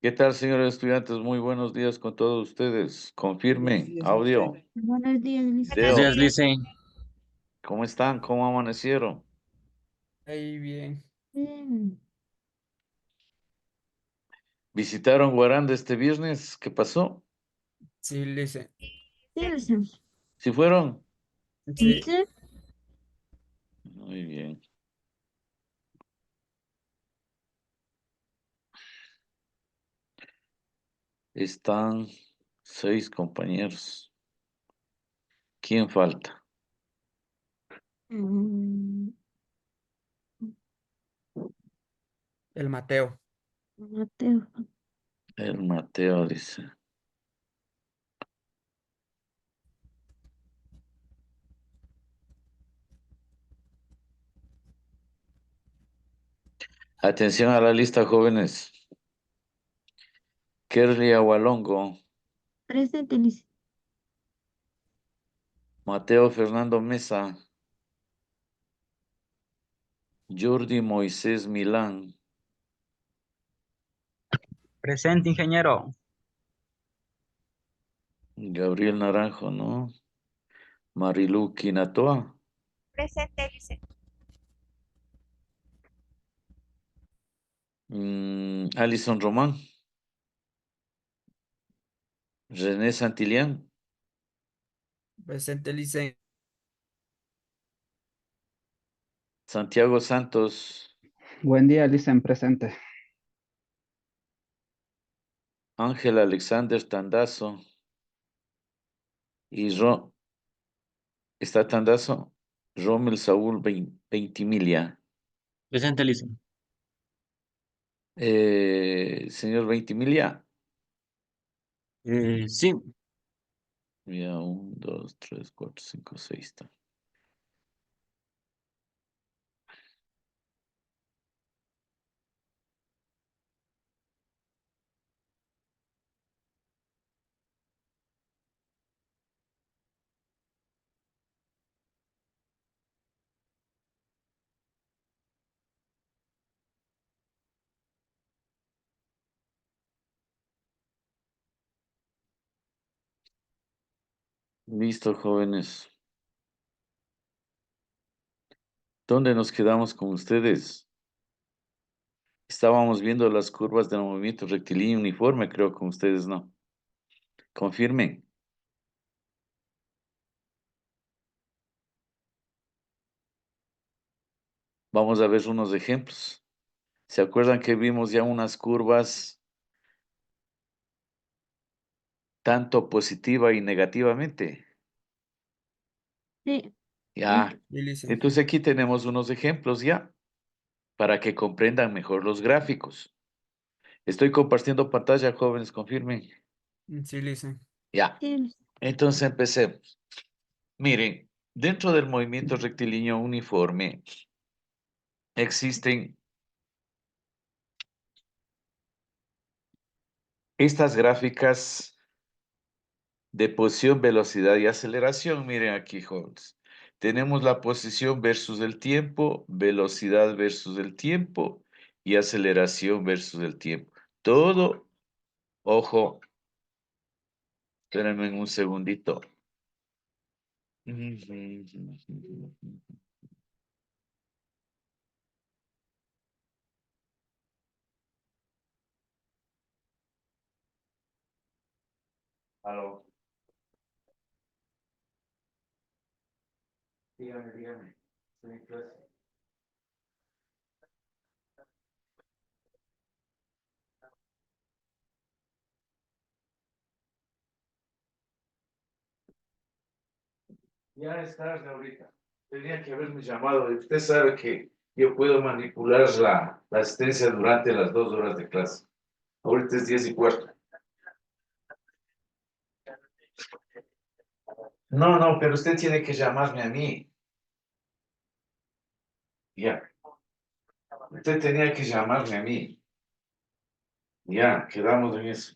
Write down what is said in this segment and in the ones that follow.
¿Qué tal, señores estudiantes? Muy buenos días con todos ustedes. Buenos Confirmen, días, audio, profe. Buenos días, Buenos video. licenciado. días, Licen. ¿Cómo están? ¿Cómo amanecieron? Ahí bien. Bien. ¿Visitaron Guaranda este viernes? ¿Qué pasó? Sí, Lice. Sí, licenciado. ¿Sí fueron? Sí, ¿Usted? Muy bien. Están 6 compañeros. ¿Quién falta? Mm, el Mateo. Mateo. El Mateo dice. Atención a la lista, jóvenes. Kerly Agualongo, Presente, licenciado. Mateo Fernando Mesa, Jordi Moisés Milán, Presente, ingeniero. Gabriel Naranjo, ¿no? Marilu Quinatoa, Presente, dice. Alison Román, René Santillán, Presente, Lice. Santiago Santos, Buen día, Licen, presente. Ángel Alexander Tandazo y ¿está Tandazo? Rommel Saúl Veintimilia. Presente, Licen. Señor Veintimilia, Sí, ya 1, 2, 3, 4, 5, 6. Listo, jóvenes. ¿Dónde nos quedamos con ustedes? Estábamos viendo las curvas del movimiento rectilíneo uniforme, creo, con ustedes, ¿no? Confirmen. Vamos a ver unos ejemplos. ¿Se acuerdan que vimos ya unas curvas tanto positiva y negativamente? Sí. Ya. Y Lice. Entonces aquí tenemos unos ejemplos ya para que comprendan mejor los gráficos. Estoy compartiendo pantalla, jóvenes, confirmen. Sí, Lice. Ya. Sí, Entonces empecemos. Miren, dentro del movimiento rectilíneo uniforme existen estas gráficas de posición, velocidad y aceleración. Miren aquí, jóvenes. Tenemos la posición versus el tiempo, velocidad versus el tiempo y aceleración versus el tiempo. Todo, ojo, espérenme un segundito. Aló, dígame, estoy en clase. Ya es tarde ahorita. Tenía que haberme llamado. Usted sabe que yo puedo manipular la asistencia durante las 2 horas de clase. Ahorita es 10:15. No, no, pero usted tiene que llamarme a mí. Ya. Usted tenía que llamarme a mí. Ya, quedamos en eso.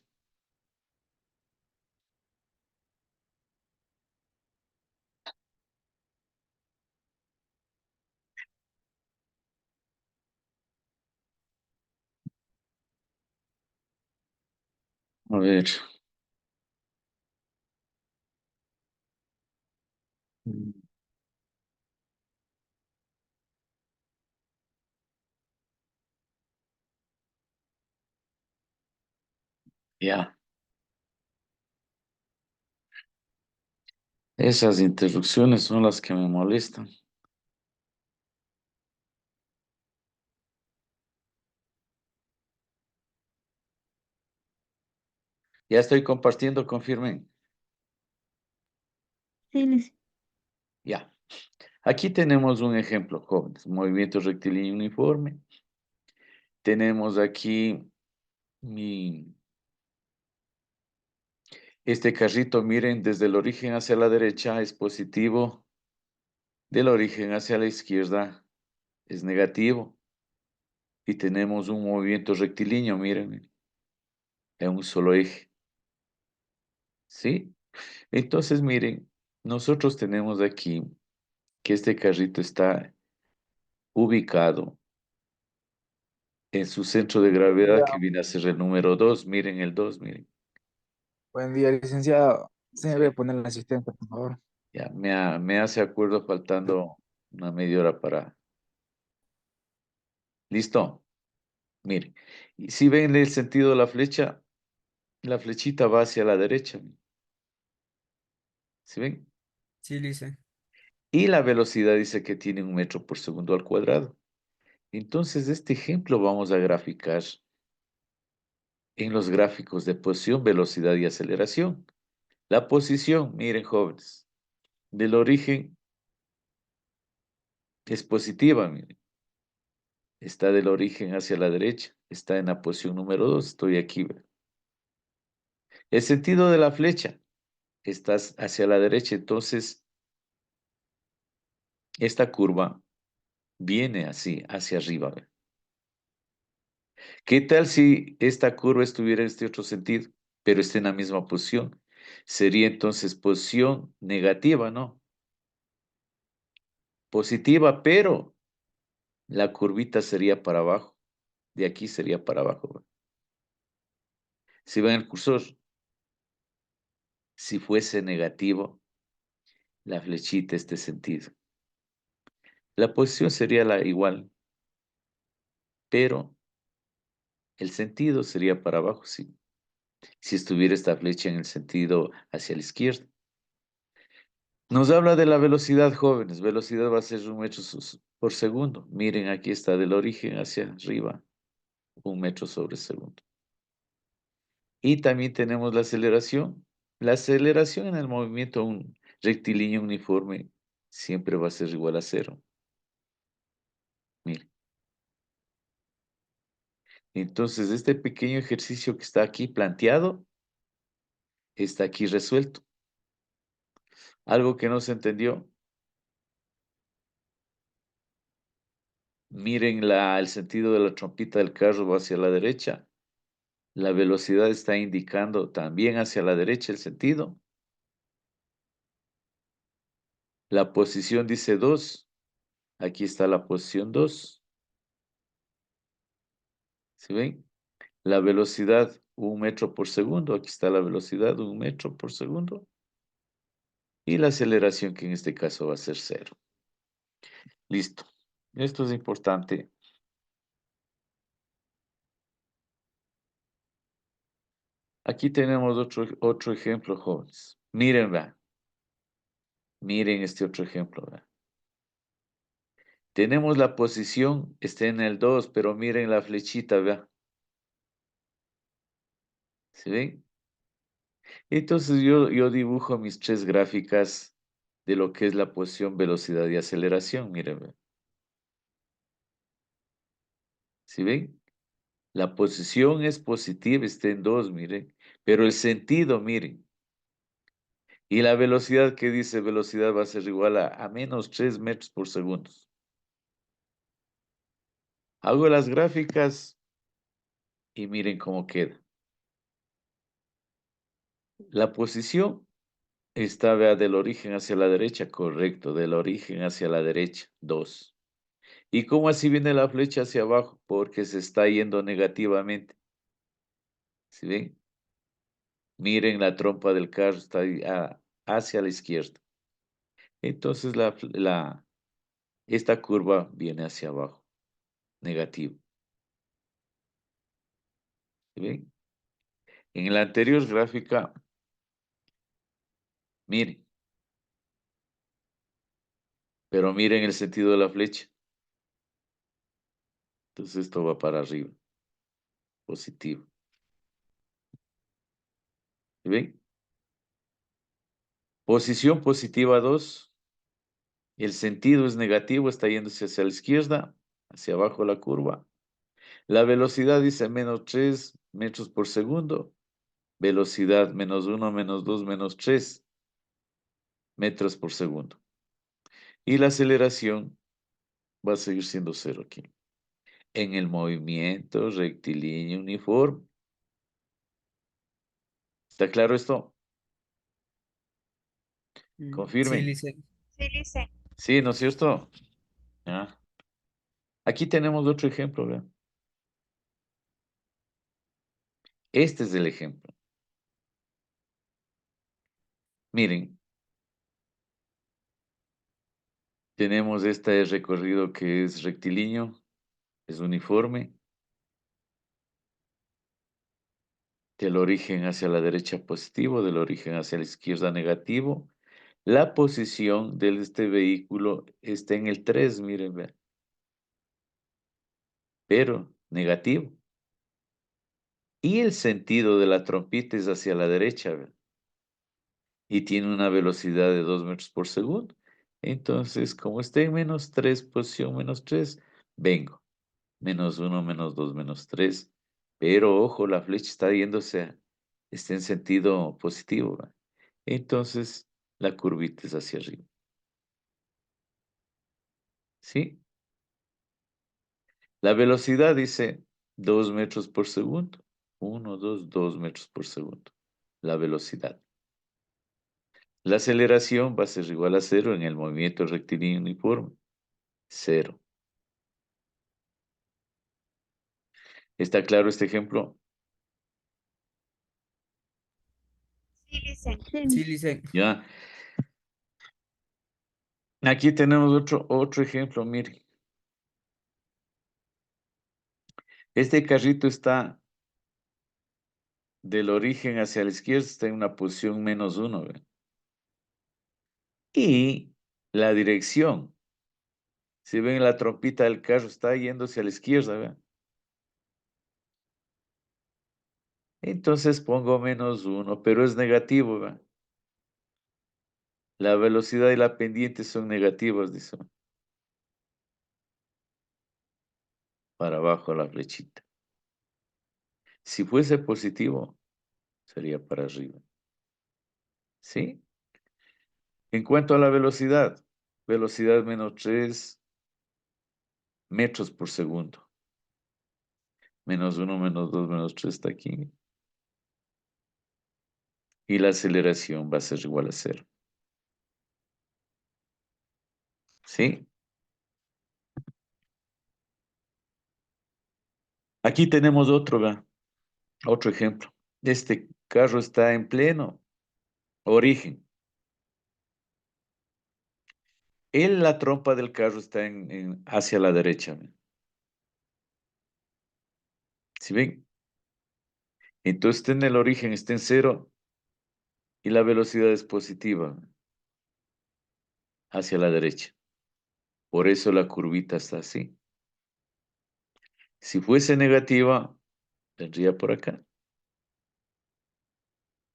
A ver. Mm, Ya. Esas interrupciones son las que me molestan. Ya estoy compartiendo, confirmen. Sí, licenciado. Ya. Aquí tenemos un ejemplo, jóvenes. Movimiento rectilíneo uniforme. Tenemos aquí este carrito, miren, desde el origen hacia la derecha es positivo, del origen hacia la izquierda es negativo. Y tenemos un movimiento rectilíneo, miren, en un solo eje. ¿Sí? Entonces, miren, nosotros tenemos aquí que este carrito está ubicado en su centro de gravedad que viene a ser el número 2. Miren el 2, miren. Buen día, licenciado. Se me Sí. voy a poner el asistente, por favor. Ya, me hace acuerdo faltando una media hora para... ¿Listo? Miren, y si ven el sentido de la flechita va hacia la derecha. ¿Sí ven? Sí, lice. Y la velocidad dice que tiene 1 metro por segundo al cuadrado. Entonces, este ejemplo vamos a graficar en los gráficos de posición, velocidad y aceleración. La posición, miren jóvenes, del origen es positiva, miren. Está del origen hacia la derecha, está en la posición número 2, estoy aquí. ¿Ve? El sentido de la flecha está hacia la derecha, entonces esta curva viene así, hacia arriba. ¿Ve? ¿Qué tal si esta curva estuviera en este otro sentido, pero está en la misma posición? Sería entonces posición negativa, ¿no? Positiva, pero la curvita sería para abajo. De aquí sería para abajo. ¿Ve? Si ven el cursor, si fuese negativo, la flechita este sentido. La posición sería la igual, pero el sentido sería para abajo, sí. Si estuviera esta flecha en el sentido hacia la izquierda. Nos habla de la velocidad, jóvenes. Velocidad va a ser 1 metro por segundo. Miren, aquí está del origen hacia arriba, 1 metro sobre segundo. Y también tenemos la aceleración. La aceleración en el movimiento un rectilíneo uniforme siempre va a ser igual a 0. Miren. Entonces, este pequeño ejercicio que está aquí planteado, está aquí resuelto. Algo que no se entendió. Miren el sentido de la trompita del carro va hacia la derecha. La velocidad está indicando también hacia la derecha el sentido. La posición dice 2. Aquí está la posición 2. ¿Sí ven? La velocidad 1 metro por segundo. Aquí está la velocidad 1 metro por segundo. Y la aceleración que en este caso va a ser 0. Listo. Esto es importante. Aquí tenemos otro ejemplo, jóvenes. Miren, vean. Miren este otro ejemplo, vean. Tenemos la posición, está en el 2, pero miren la flechita, vean. ¿Sí ven? Entonces yo dibujo mis 3 gráficas de lo que es la posición, velocidad y aceleración. Miren, vean. ¿Sí ven? La posición es positiva, está en 2, miren. Pero el sentido, miren. Y la velocidad que dice velocidad va a ser igual a menos 3 metros por segundo. Hago las gráficas y miren cómo queda. La posición está, vea, del origen hacia la derecha, correcto, del origen hacia la derecha, 2. ¿Y cómo así viene la flecha hacia abajo? Porque se está yendo negativamente. ¿Sí ven? Miren, la trompa del carro está ahí, hacia la izquierda. Entonces esta curva viene hacia abajo, negativo. ¿Sí ven? En la anterior gráfica, miren, pero miren el sentido de la flecha. Entonces esto va para arriba, positivo. ¿Sí ven? Posición positiva 2. El sentido es negativo, está yéndose hacia la izquierda, hacia abajo la curva. La velocidad dice menos 3 metros por segundo. Velocidad menos 1, menos 2, menos 3 metros por segundo. Y la aceleración va a seguir siendo 0 aquí. En el movimiento rectilíneo uniforme. ¿Está claro esto? Sí, Confirmen. lice. Sí, lice. Sí, ¿no es cierto? Ah. Aquí tenemos otro ejemplo, vean. Este es el ejemplo. Miren, tenemos este recorrido que es rectilíneo, es uniforme, del origen hacia la derecha positivo, del origen hacia la izquierda negativo. La posición de este vehículo está en el 3, miren, vean, pero negativo. Y el sentido de la trompita es hacia la derecha, vean, y tiene una velocidad de 2 metros por segundo. Entonces, como está en menos 3, posición menos 3, vengo. Menos 1, menos 2, menos 3. Pero ojo, la flecha está yéndose, está en sentido positivo, ¿va? Entonces, la curvita es hacia arriba. ¿Sí? La velocidad dice 2 metros por segundo. 1, 2, 2 metros por segundo. La velocidad. La aceleración va a ser igual a 0 en el movimiento rectilíneo uniforme. 0. ¿Está claro este ejemplo? Sí, lice. Sí, lice. Ya. Aquí tenemos otro ejemplo, miren. Este carrito está del origen hacia la izquierda, está en una posición menos 1, ¿ve? Y la dirección, si ven la trompita del carro, está yéndose a la izquierda, ¿ve? Entonces pongo menos 1, pero es negativo, ¿ve? La velocidad y la pendiente son negativas, dice. Para abajo la flechita. Si fuese positivo, sería para arriba. ¿Sí? En cuanto a la velocidad, velocidad menos 3 metros por segundo. Menos 1, menos 2, menos 3 está aquí. Y la aceleración va a ser igual a 0. ¿Sí? Aquí tenemos otro ejemplo. Este carro está en pleno origen. La trompa del carro está hacia la derecha. ¿Sí ven? Entonces está en el origen, está en 0 y la velocidad es positiva hacia la derecha. Por eso la curvita está así. Si fuese negativa, vendría por acá.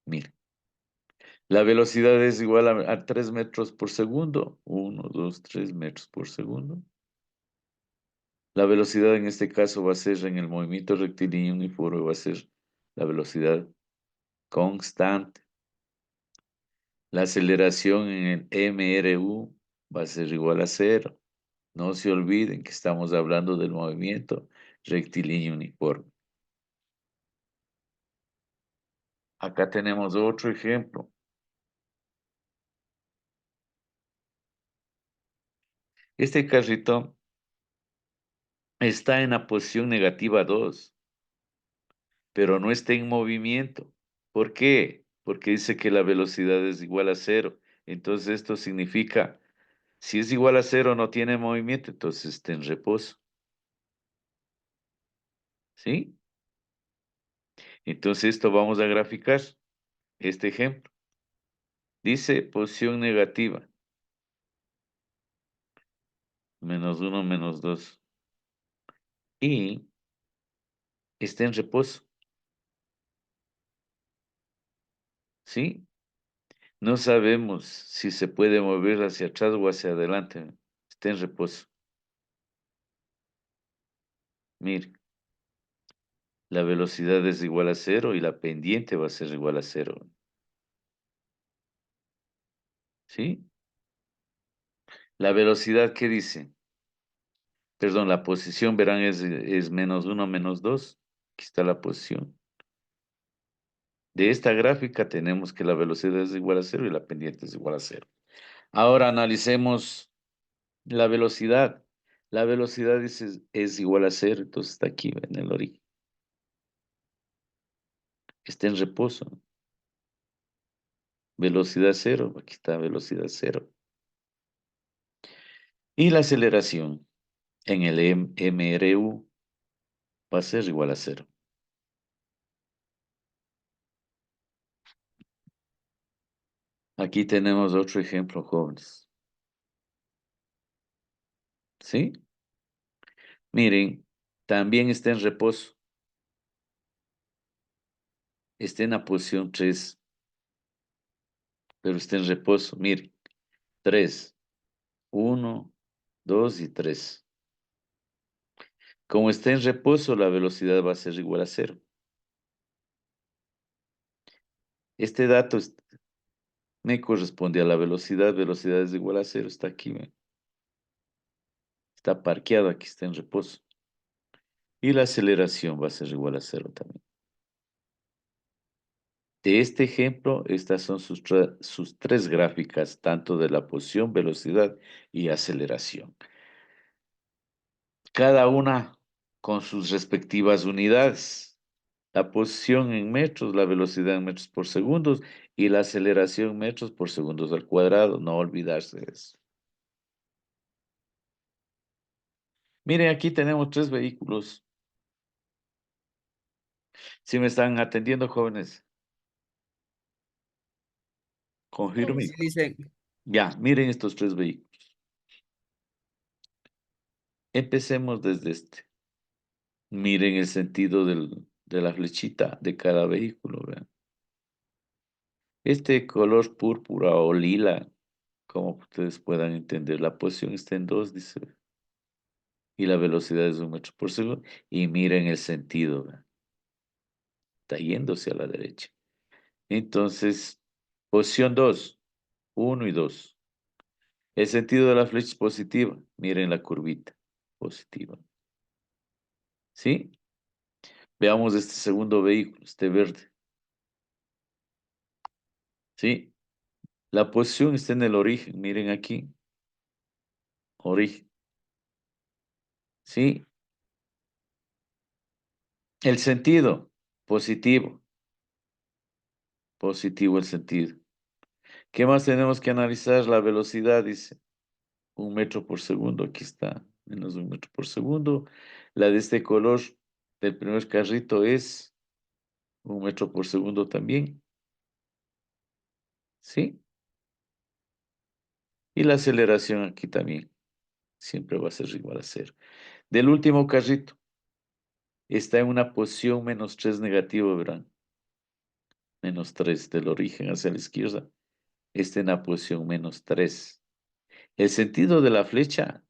Mira, la velocidad es igual a 3 metros por segundo. 1, 2, 3 metros por segundo. La velocidad en este caso va a ser en el movimiento rectilíneo uniforme, va a ser la velocidad constante. La aceleración en el MRU va a ser igual a 0. No se olviden que estamos hablando del movimiento rectilíneo uniforme. Acá tenemos otro ejemplo. Este carrito está en la posición negativa 2, pero no está en movimiento. ¿Por qué? Porque dice que la velocidad es igual a cero. Entonces esto significa, si es igual a cero no tiene movimiento, entonces está en reposo. ¿Sí? Entonces esto vamos a graficar. Este ejemplo. Dice posición negativa. -1, -2. Y está en reposo. ¿Sí? No sabemos si se puede mover hacia atrás o hacia adelante. Está en reposo. Mire, la velocidad es igual a cero y la pendiente va a ser igual a cero. ¿Sí? La velocidad, ¿qué dice? Perdón, la posición, verán, es -1, -2. Aquí está la posición. De esta gráfica tenemos que la velocidad es igual a cero y la pendiente es igual a cero. Ahora analicemos la velocidad. La velocidad es igual a cero, entonces está aquí en el origen. Está en reposo. Velocidad cero, aquí está velocidad cero. Y la aceleración en el MRU va a ser igual a cero. Aquí tenemos otro ejemplo, jóvenes. ¿Sí? Miren, también está en reposo. Está en la posición 3, pero está en reposo. Miren, 3, 1, 2 y 3. Como está en reposo, la velocidad va a ser igual a cero. Este dato me corresponde a la velocidad. Velocidad es igual a cero. Está aquí, ¿ve? Está parqueado, aquí está en reposo. Y la aceleración va a ser igual a cero también. De este ejemplo, estas son sus tres gráficas, tanto de la posición, velocidad y aceleración. Cada una con sus respectivas unidades. La posición en metros, la velocidad en metros por segundos y la aceleración en metros por segundos al cuadrado. No olvidarse de eso. Miren, aquí tenemos 3 vehículos. Si me están atendiendo, jóvenes, Sí, confirme. Licen. Ya, miren estos 3 vehículos. Empecemos desde este. Miren el sentido de la flechita de cada vehículo, vean. Este color púrpura o lila, como ustedes puedan entender, la posición está en 2, dice, y la velocidad es 1 metro por segundo. Y miren el sentido, vean. Está yéndose a la derecha. Entonces, posición 2, 1 y 2. El sentido de la flecha es positiva. Miren la curvita, positiva. ¿Sí? Veamos este segundo vehículo, este verde. ¿Sí? La posición está en el origen, miren aquí. Origen. ¿Sí? El sentido, positivo. Positivo el sentido. ¿Qué más tenemos que analizar? La velocidad, dice. 1 metro por segundo, aquí está. -1 metro por segundo. La de este color del primer carrito es 1 metro por segundo también. ¿Sí? Y la aceleración aquí también. Siempre va a ser igual a cero. Del último carrito. Está en una posición -3 negativo, verán. -3 del origen hacia la izquierda. Está en la posición -3. El sentido de la flecha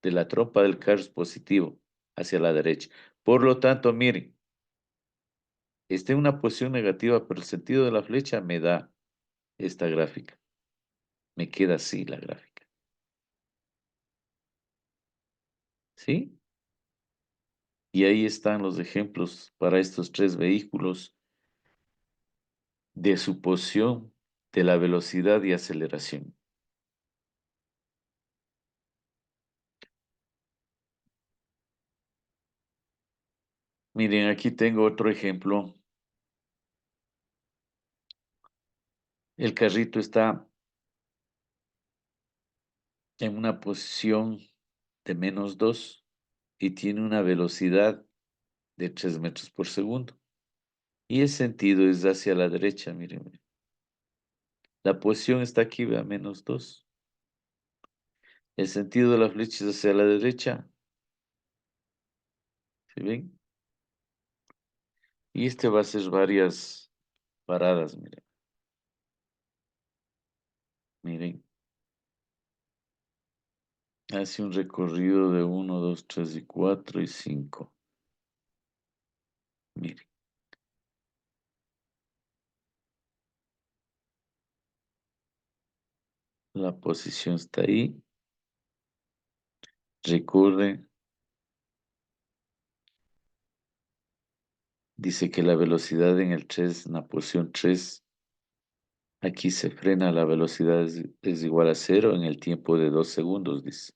de la trompa del carro es positivo, hacia la derecha. Por lo tanto, miren, está en una posición negativa, pero el sentido de la flecha me da esta gráfica. Me queda así la gráfica. ¿Sí? Y ahí están los ejemplos para estos 3 vehículos de su posición, de la velocidad y aceleración. Miren, aquí tengo otro ejemplo El carrito está en una posición de -2 y tiene una velocidad de 3 metros por segundo. Y el sentido es hacia la derecha, miren. Miren. La posición está aquí, vea, -2. El sentido de la flecha es hacia la derecha. ¿Sí ven? Y este va a ser varias paradas, miren. Miren. Hace un recorrido de 1, 2, 3 y 4 y 5. Miren. La posición está ahí. Recorre. Dice que la velocidad en el 3, en la posición 3, aquí se frena, la velocidad es igual a 0 en el tiempo de 2 segundos, dice.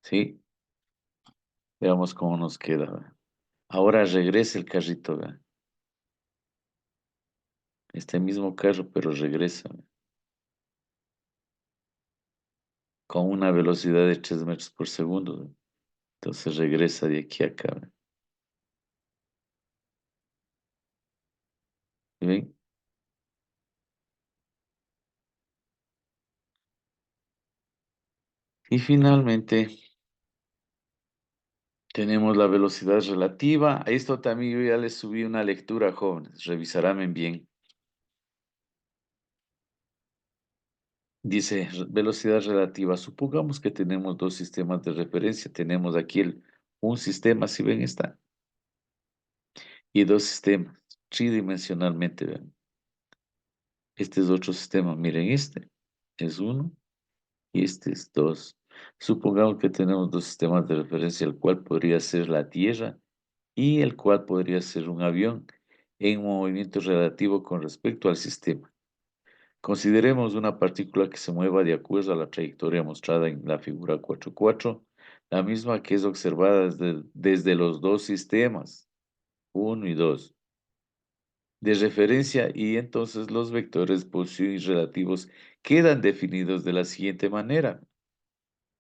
¿Sí? Veamos cómo nos queda. ¿Ve? Ahora regresa el carrito, ¿ve? Este mismo carro, pero regresa, ¿ve? Con una velocidad de 3 metros por segundo. ¿Ve? Entonces regresa de aquí a acá. ¿Ve? ¿Sí ven? Y finalmente tenemos la velocidad relativa. A esto también yo ya les subí una lectura, jóvenes. Revisarán bien. Dice velocidad relativa. Supongamos que tenemos dos sistemas de referencia. Tenemos aquí un sistema, si ven, está. Y dos sistemas, tridimensionalmente, ven. Este es otro sistema. Miren, este es uno y este es dos. Supongamos que tenemos dos sistemas de referencia, el cual podría ser la Tierra y el cual podría ser un avión en movimiento relativo con respecto al sistema. Consideremos una partícula que se mueva de acuerdo a la trayectoria mostrada en la figura 4.4, la misma que es observada desde los dos sistemas, 1 y 2, de referencia, y entonces los vectores posición y relativos quedan definidos de la siguiente manera.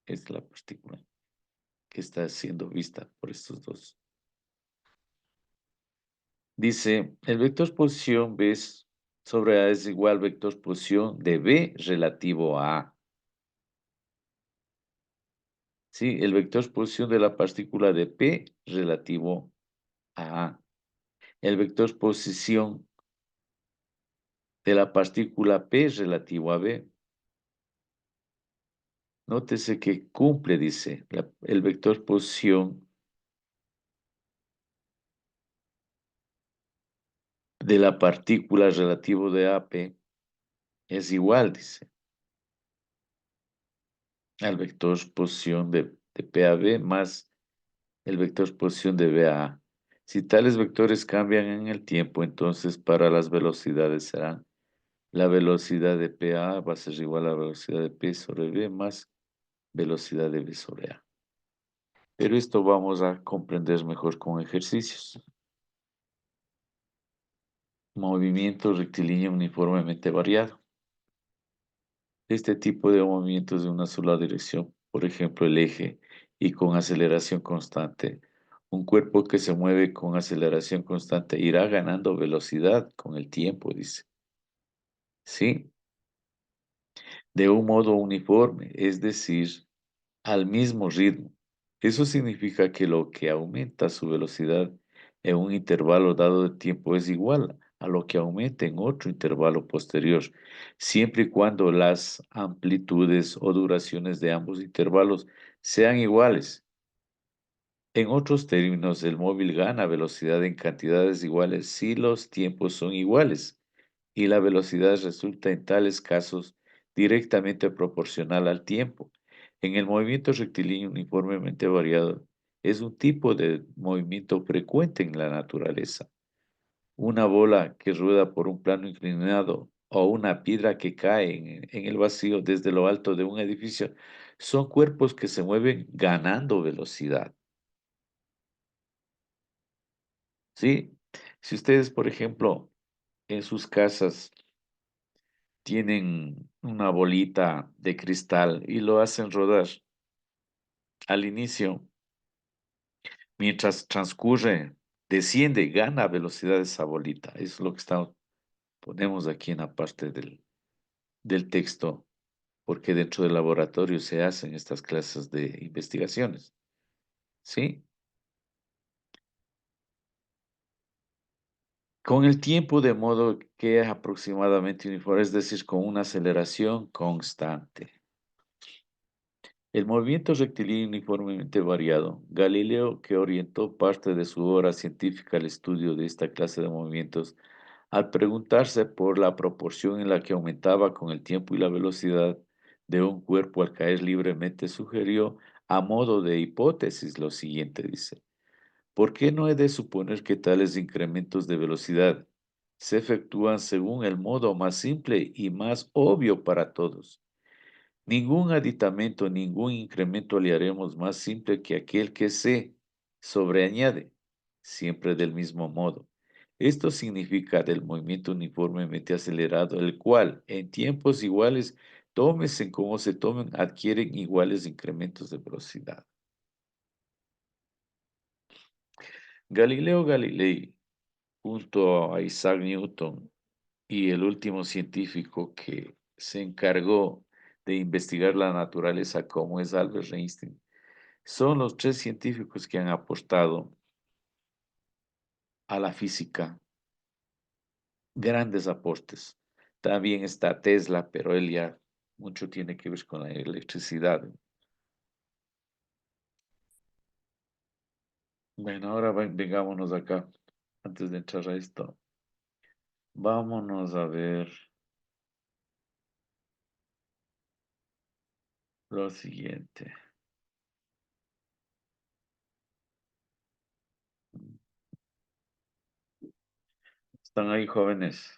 Esta es la partícula que está siendo vista por estos dos. Dice, el vector posición B sobre A es igual al vector posición de B relativo a A. ¿Sí? El vector posición de la partícula de P relativo a A. El vector posición de la partícula P relativo a B. Nótese que cumple, dice, el vector posición de la partícula relativo de AP es igual, dice, al vector posición de P a B más el vector posición de B a A. Si tales vectores cambian en el tiempo, entonces para las velocidades serán la velocidad de P a A va a ser igual a la velocidad de P sobre B más velocidad de B sobre A. Pero esto vamos a comprender mejor con ejercicios. Movimiento rectilíneo uniformemente variado. Este tipo de movimientos de una sola dirección, por ejemplo el eje, y con aceleración constante. Un cuerpo que se mueve con aceleración constante irá ganando velocidad con el tiempo, dice. Sí, de un modo uniforme, es decir, al mismo ritmo. Eso significa que lo que aumenta su velocidad en un intervalo dado de tiempo es igual a lo que aumenta en otro intervalo posterior, siempre y cuando las amplitudes o duraciones de ambos intervalos sean iguales. En otros términos, el móvil gana velocidad en cantidades iguales si los tiempos son iguales, y la velocidad resulta en tales casos directamente proporcional al tiempo. En el movimiento rectilíneo uniformemente variado, es un tipo de movimiento frecuente en la naturaleza. Una bola que rueda por un plano inclinado o una piedra que cae en el vacío desde lo alto de un edificio son cuerpos que se mueven ganando velocidad. ¿Sí? Si ustedes, por ejemplo, en sus casas tienen una bolita de cristal y lo hacen rodar. Al inicio, mientras transcurre, desciende, gana velocidad esa bolita. Eso es lo que ponemos aquí en la parte del texto, porque dentro del laboratorio se hacen estas clases de investigaciones. ¿Sí? Con el tiempo de modo que es aproximadamente uniforme, es decir, con una aceleración constante. El movimiento rectilíneo uniformemente variado. Galileo, que orientó parte de su obra científica al estudio de esta clase de movimientos, al preguntarse por la proporción en la que aumentaba con el tiempo y la velocidad de un cuerpo al caer libremente, sugirió a modo de hipótesis lo siguiente, dice. ¿Por qué no he de suponer que tales incrementos de velocidad se efectúan según el modo más simple y más obvio para todos? Ningún aditamento, ningún incremento le haremos más simple que aquel que se sobreañade, siempre del mismo modo. Esto significa del movimiento uniformemente acelerado, el cual, en tiempos iguales, tómese como se tomen, adquieren iguales incrementos de velocidad. Galileo Galilei, junto a Isaac Newton y el último científico que se encargó de investigar la naturaleza, como es Albert Einstein, son los tres científicos que han aportado a la física grandes aportes. También está Tesla, pero él ya mucho tiene que ver con la electricidad. Bueno, ahora vengámonos acá, antes de entrar a esto. Vámonos a ver lo siguiente. ¿Están ahí, jóvenes?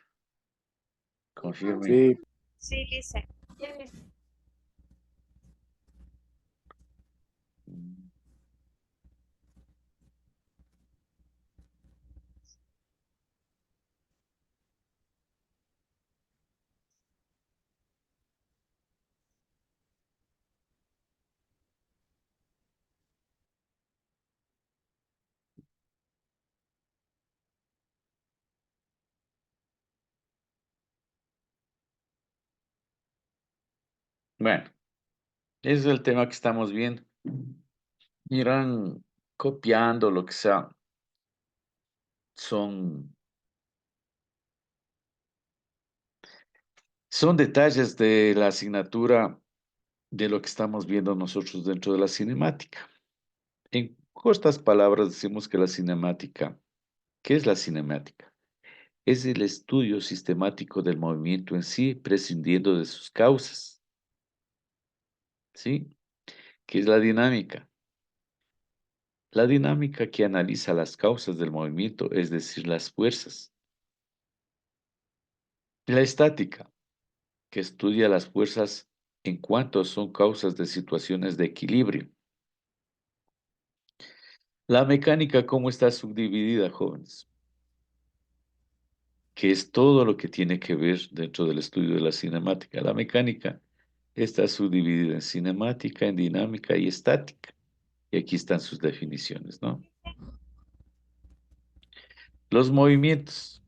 Confirmen. Sí, Sí, lice. Bueno, ese es el tema que estamos viendo. Irán copiando lo que sea. Son detalles de la asignatura de lo que estamos viendo nosotros dentro de la cinemática. En cortas palabras decimos que la cinemática, ¿qué es la cinemática? Es el estudio sistemático del movimiento en sí, prescindiendo de sus causas. ¿Sí? ¿Qué es la dinámica? La dinámica que analiza las causas del movimiento, es decir, las fuerzas. La estática, que estudia las fuerzas en cuanto son causas de situaciones de equilibrio. La mecánica, ¿cómo está subdividida, jóvenes? Que es todo lo que tiene que ver dentro del estudio de la cinemática. La mecánica está subdividida en cinemática, en dinámica y estática. Y aquí están sus definiciones, ¿no? Los movimientos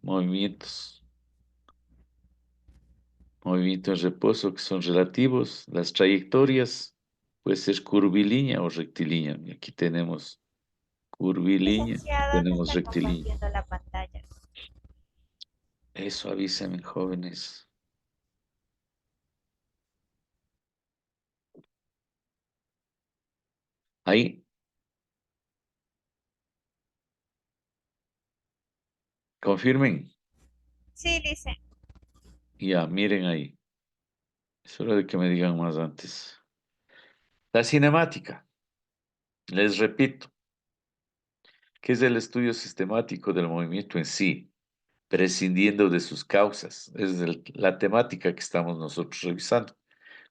en reposo que son relativos, las trayectorias, puede ser curvilínea o rectilínea. Y aquí tenemos curvilínea, Licenciado, no tenemos está rectilínea. compartiendo la pantalla. Eso avísenme, jóvenes. Ahí, confirmen. Sí, lice. Ya, miren ahí. Es hora de que me digan más antes. La cinemática, les repito, que es el estudio sistemático del movimiento en sí, prescindiendo de sus causas. Es la temática que estamos nosotros revisando.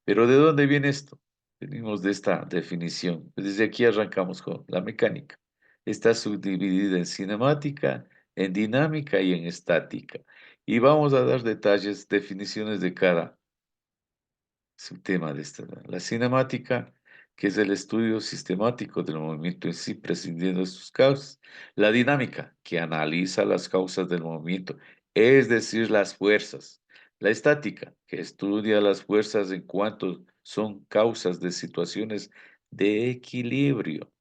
Pero ¿de dónde viene esto? Venimos de esta definición. Desde aquí arrancamos con la mecánica. Está subdividida en cinemática, en dinámica y en estática. Y vamos a dar detalles, definiciones de cada subtema de esta. La cinemática, que es el estudio sistemático del movimiento en sí, prescindiendo de sus causas. La dinámica, que analiza las causas del movimiento, es decir, las fuerzas. La estática, que estudia las fuerzas en cuanto son causas de situaciones de equilibrio.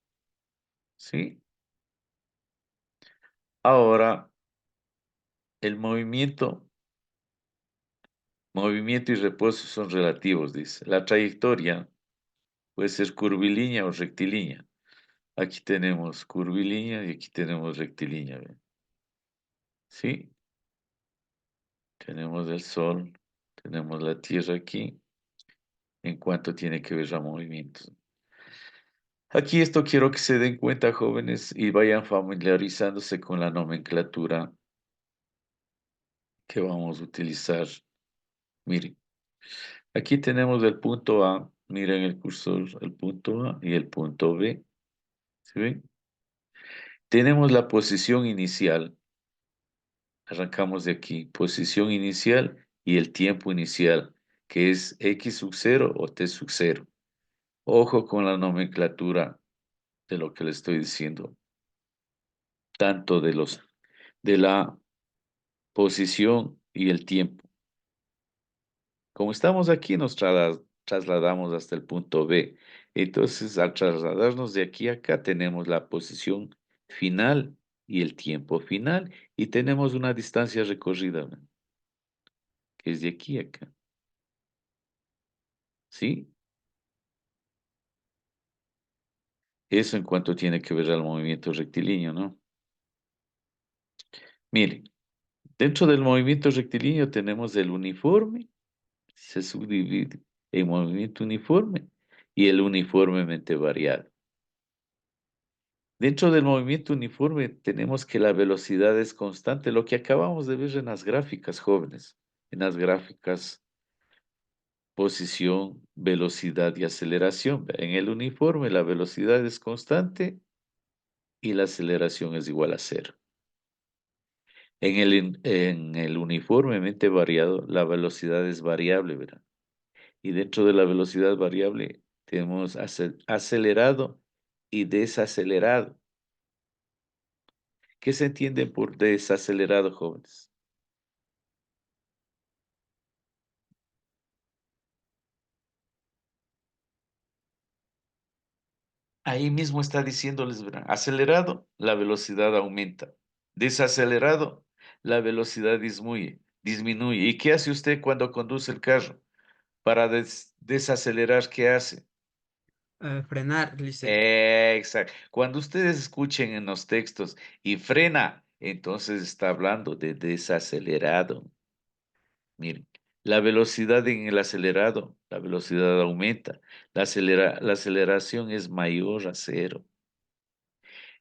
¿Sí? Ahora, el movimiento y reposo son relativos, dice. La trayectoria puede ser curvilínea o rectilínea. Aquí tenemos curvilínea y aquí tenemos rectilínea. ¿Ven? ¿Sí? Tenemos el Sol, tenemos la Tierra aquí, en cuanto tiene que ver a movimientos. Aquí esto quiero que se den cuenta, jóvenes, y vayan familiarizándose con la nomenclatura que vamos a utilizar. Miren, aquí tenemos el punto A, miren el cursor, el punto A y el punto B. ¿Sí ven? Tenemos la posición inicial. Arrancamos de aquí. Posición inicial y el tiempo inicial, que es x sub 0 o t sub 0. Ojo con la nomenclatura de lo que le estoy diciendo. Tanto de la posición y el tiempo. Como estamos aquí, nos trasladamos hasta el punto B. Entonces, al trasladarnos de aquí a acá, tenemos la posición final y el tiempo final. Y tenemos una distancia recorrida, ¿no? Que es de aquí a acá. ¿Sí? Eso en cuanto tiene que ver al movimiento rectilíneo, ¿no? Miren, dentro del movimiento rectilíneo tenemos el uniforme, se subdivide en movimiento uniforme y el uniformemente variado. Dentro del movimiento uniforme tenemos que la velocidad es constante, lo que acabamos de ver en las gráficas, jóvenes, en las gráficas posición, velocidad y aceleración. En el uniforme la velocidad es constante y la aceleración es igual a cero. En el uniformemente variado, la velocidad es variable, ¿verdad? Y dentro de la velocidad variable tenemos acelerado y desacelerado. ¿Qué se entiende por desacelerado, jóvenes? Ahí mismo está diciéndoles, ¿verdad? Acelerado, la velocidad aumenta. Desacelerado, la velocidad disminuye. ¿Y qué hace usted cuando conduce el carro? Para desacelerar, ¿qué hace? Frenar, dice. Exacto. Cuando ustedes escuchen en los textos y frena, entonces está hablando de desacelerado. Miren, la velocidad en el acelerado, la velocidad aumenta. La aceleración es mayor a cero.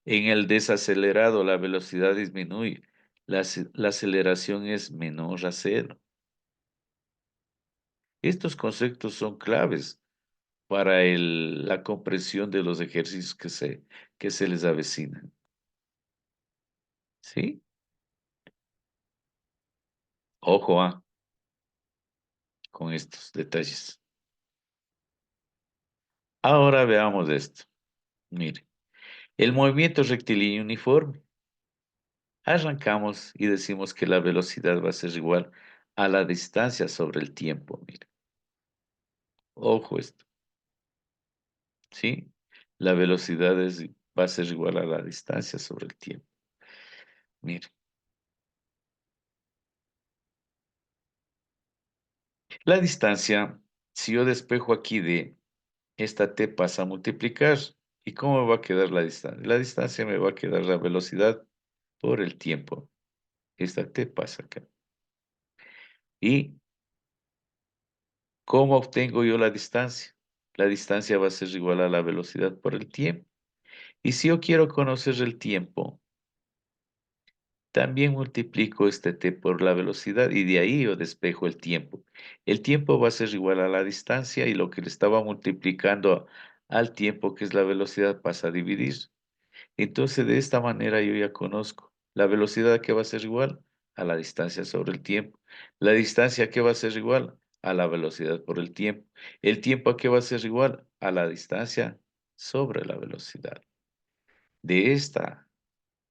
En el desacelerado, la velocidad disminuye. La aceleración es menor a cero. Estos conceptos son claves para la comprensión de los ejercicios que se les avecinan. ¿Sí? Ojo, con estos detalles. Ahora veamos esto. Mire, el movimiento rectilíneo uniforme. Arrancamos y decimos que la velocidad va a ser igual a la distancia sobre el tiempo. Mire, ojo esto. ¿Sí? La velocidad va a ser igual a la distancia sobre el tiempo. Mire, la distancia, si yo despejo aquí de esta t pasa a multiplicar, ¿y cómo me va a quedar la distancia? La distancia me va a quedar la velocidad por el tiempo. Esta t pasa acá. ¿Y cómo obtengo yo la distancia? La distancia va a ser igual a la velocidad por el tiempo. Y si yo quiero conocer el tiempo, también multiplico este t por la velocidad y de ahí yo despejo el tiempo. El tiempo va a ser igual a la distancia y lo que le estaba multiplicando al tiempo, que es la velocidad, pasa a dividir. Entonces, de esta manera yo ya conozco la velocidad que va a ser igual a la distancia sobre el tiempo. La distancia, ¿a qué va a ser igual? A la velocidad por el tiempo. ¿El tiempo a qué va a ser igual? A la distancia sobre la velocidad. De esta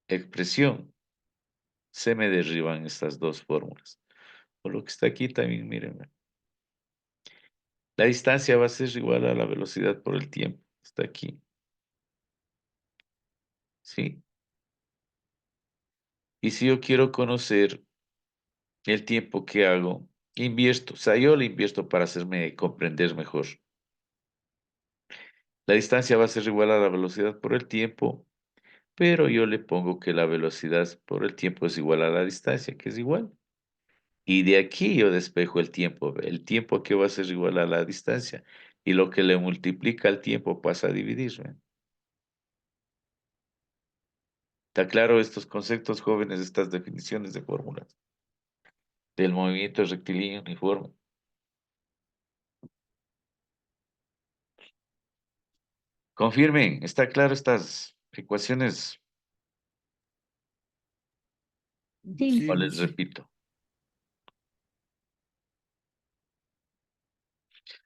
expresión se me derriban estas dos fórmulas. Por lo que está aquí también, miren. La distancia va a ser igual a la velocidad por el tiempo. Está aquí. ¿Sí? Y si yo quiero conocer el tiempo que hago, invierto. O sea, yo le invierto para hacerme comprender mejor. La distancia va a ser igual a la velocidad por el tiempo, pero yo le pongo que la velocidad por el tiempo es igual a la distancia, que es igual. Y de aquí yo despejo el tiempo. El tiempo que va a ser igual a la distancia. Y lo que le multiplica al tiempo pasa a dividirme. ¿Está claro estos conceptos jóvenes, estas definiciones de fórmulas? Del movimiento rectilíneo uniforme. Confirmen, ¿está claro estas ecuaciones? Sí. O les repito.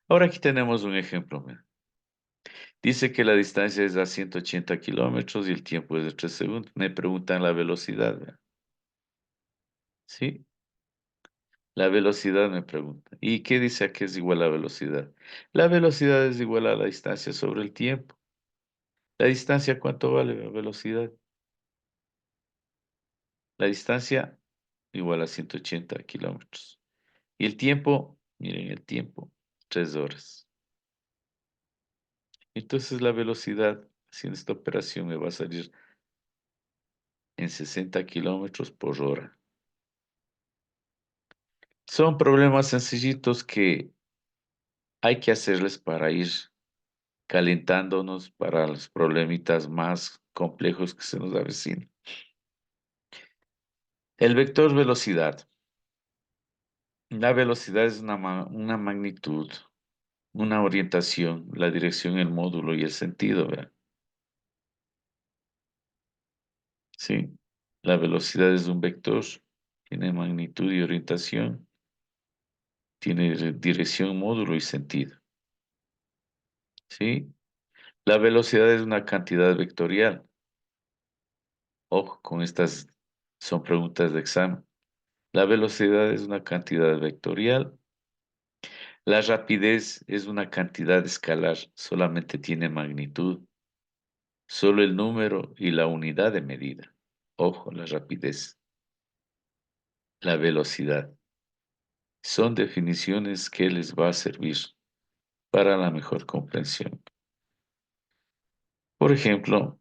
Ahora aquí tenemos un ejemplo. Mira. Dice que la distancia es a 180 kilómetros y el tiempo es de 3 segundos. Me preguntan la velocidad. Mira. ¿Sí? La velocidad me pregunta. ¿Y qué dice aquí es igual a velocidad? La velocidad es igual a la distancia sobre el tiempo. ¿La distancia cuánto vale la velocidad? La distancia igual a 180 kilómetros. Y el tiempo, miren el tiempo, 3 horas. Entonces la velocidad, haciendo esta operación, me va a salir en 60 kilómetros por hora. Son problemas sencillitos que hay que hacerles para ir calentándonos para los problemitas más complejos que se nos avecinan. El vector velocidad. La velocidad es una magnitud, una orientación, la dirección, el módulo y el sentido, ¿verdad? Sí. La velocidad es un vector, tiene magnitud y orientación, tiene dirección, módulo y sentido. ¿Sí? La velocidad es una cantidad vectorial. Ojo, con estas son preguntas de examen. La velocidad es una cantidad vectorial. La rapidez es una cantidad escalar, solamente tiene magnitud. Solo el número y la unidad de medida. Ojo, la rapidez. La velocidad. Son definiciones que les va a servir para la mejor comprensión. Por ejemplo,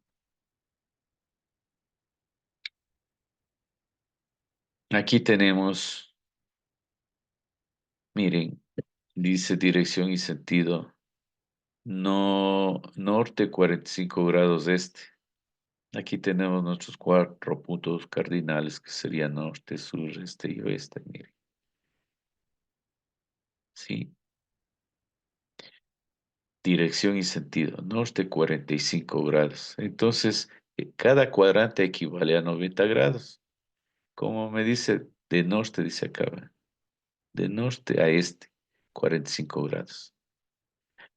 aquí tenemos, miren, dice dirección y sentido. No, norte 45 grados este. Aquí tenemos nuestros 4 puntos cardinales que serían norte, sur, este y oeste. Miren. Sí. Dirección y sentido. Norte 45 grados. Entonces, cada cuadrante equivale a 90 grados. Como me dice, de norte, dice acá, ¿verdad? De norte a este, 45 grados.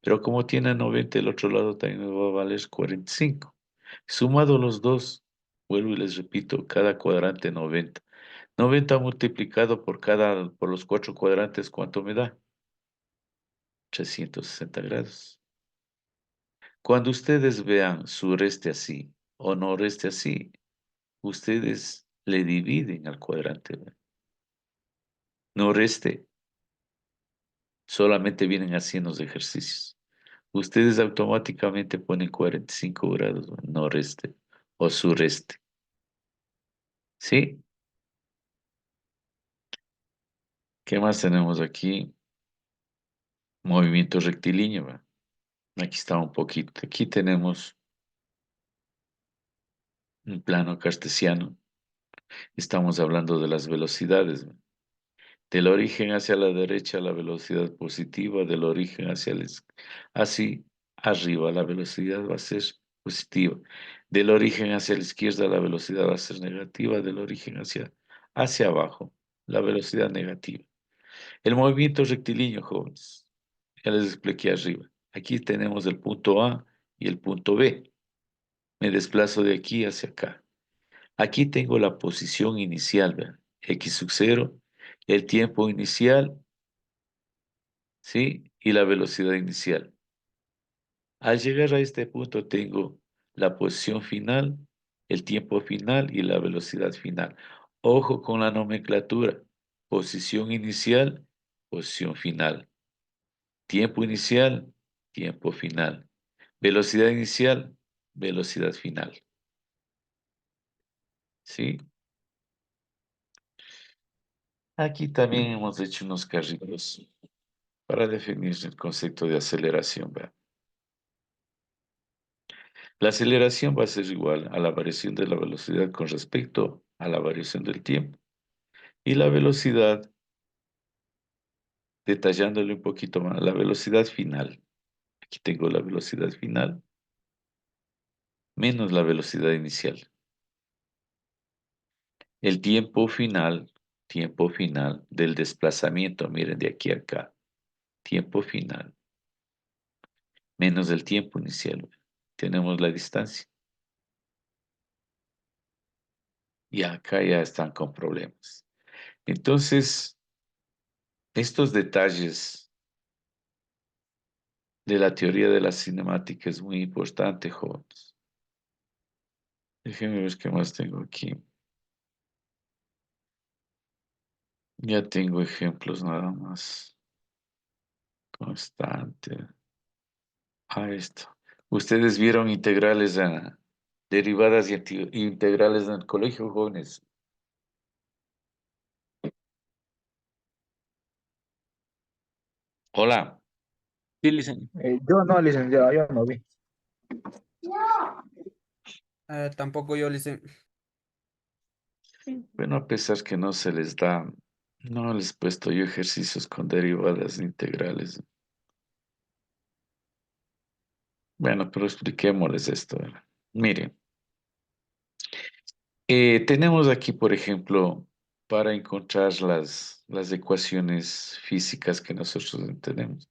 Pero como tiene 90, el otro lado también me va a valer 45. Sumado los dos, vuelvo y les repito, cada cuadrante 90. 90 multiplicado por los 4 cuadrantes, ¿cuánto me da? 360 grados. Cuando ustedes vean sureste así o noreste así, ustedes le dividen al cuadrante. ¿Verdad? Noreste, solamente vienen haciendo los ejercicios. Ustedes automáticamente ponen 45 grados, ¿verdad? Noreste o sureste. ¿Sí? ¿Qué más tenemos aquí? Movimiento rectilíneo. ¿Verdad? Aquí está un poquito. Aquí tenemos un plano cartesiano. Estamos hablando de las velocidades. ¿Verdad? Del origen hacia la derecha la velocidad positiva, del origen hacia así arriba la velocidad va a ser positiva. Del origen hacia la izquierda la velocidad va a ser negativa, del origen hacia hacia abajo, la velocidad negativa. El movimiento rectilíneo, jóvenes, ya les expliqué arriba. Aquí tenemos el punto A y el punto B. Me desplazo de aquí hacia acá. Aquí tengo la posición inicial, vean, x sub 0, el tiempo inicial, ¿sí? Y la velocidad inicial. Al llegar a este punto tengo la posición final, el tiempo final y la velocidad final. Ojo con la nomenclatura. Posición inicial, posición final. Tiempo inicial, tiempo final. Velocidad inicial, velocidad final. ¿Sí? Aquí también hemos hecho unos carritos para definir el concepto de aceleración. ¿Vean? La aceleración va a ser igual a la variación de la velocidad con respecto a la variación del tiempo. Y la velocidad, detallándole un poquito más, la velocidad final. Aquí tengo la velocidad final menos la velocidad inicial. El tiempo final del desplazamiento, miren, de aquí a acá. Tiempo final menos el tiempo inicial. Tenemos la distancia. Y acá ya están con problemas. Entonces, estos detalles de la teoría de la cinemática es muy importante, jóvenes. Déjenme ver qué más tengo aquí. Ya tengo ejemplos nada más. Constante. Esto. ¿Ustedes vieron integrales, derivadas y integrales en el colegio, jóvenes? Hola. Sí, licenciado. Yo no, licenciado, yo no vi. Tampoco yo, lice. Bueno, a pesar que no se les da, no les he puesto yo ejercicios con derivadas integrales. Bueno, pero expliquémosles esto. ¿Verdad? Miren, tenemos aquí, por ejemplo, para encontrar las ecuaciones físicas que nosotros tenemos.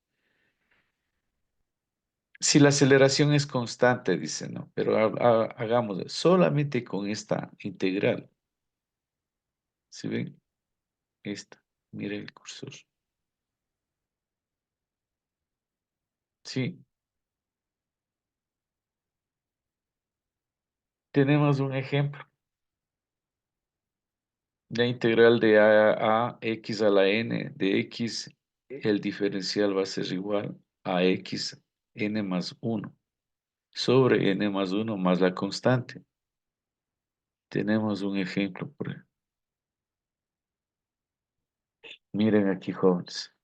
Si la aceleración es constante, dice, no, pero hagamos solamente con esta integral. ¿Sí ven? Esta, mire el cursor. Sí, tenemos un ejemplo. La integral de a x a la n de x, el diferencial va a ser igual a x n más 1 sobre n más 1 más la constante. Tenemos un ejemplo por ahí. Miren aquí, jóvenes.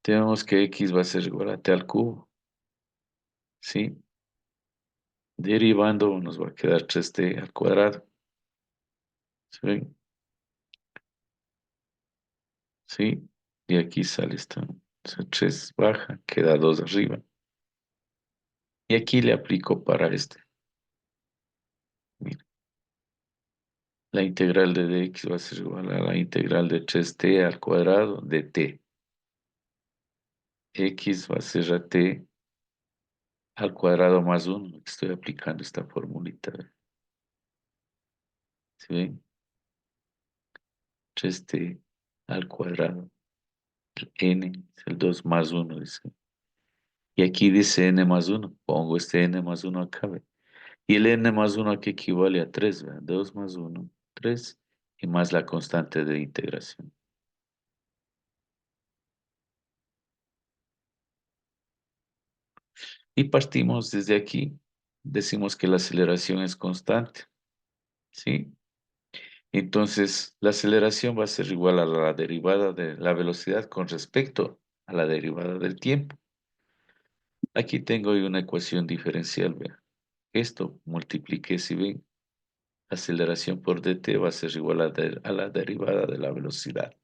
Tenemos que x va a ser igual a t al cubo. ¿Sí? Derivando nos va a quedar 3t al cuadrado. ¿Sí ven? ¿Sí? Y aquí sale esto. O sea, 3 baja, queda 2 arriba. Y aquí le aplico para este. Mira, la integral de dx va a ser igual a la integral de 3t al cuadrado de t. X va a ser a t al cuadrado más 1. Estoy aplicando esta formulita. ¿Sí ven? 3t al cuadrado. N es el 2 más 1, dice. Y aquí dice n más 1. Pongo este n más 1 acá. ¿Ve? Y el n más 1 aquí equivale a 3. ¿Ve? 2 más 1, 3. Y más la constante de integración. Y partimos desde aquí. Decimos que la aceleración es constante. ¿Sí? Entonces, la aceleración va a ser igual a la derivada de la velocidad con respecto a la derivada del tiempo. Aquí tengo una ecuación diferencial. Vea. Esto multipliqué, si ven, aceleración por dt va a ser igual a la derivada de la velocidad.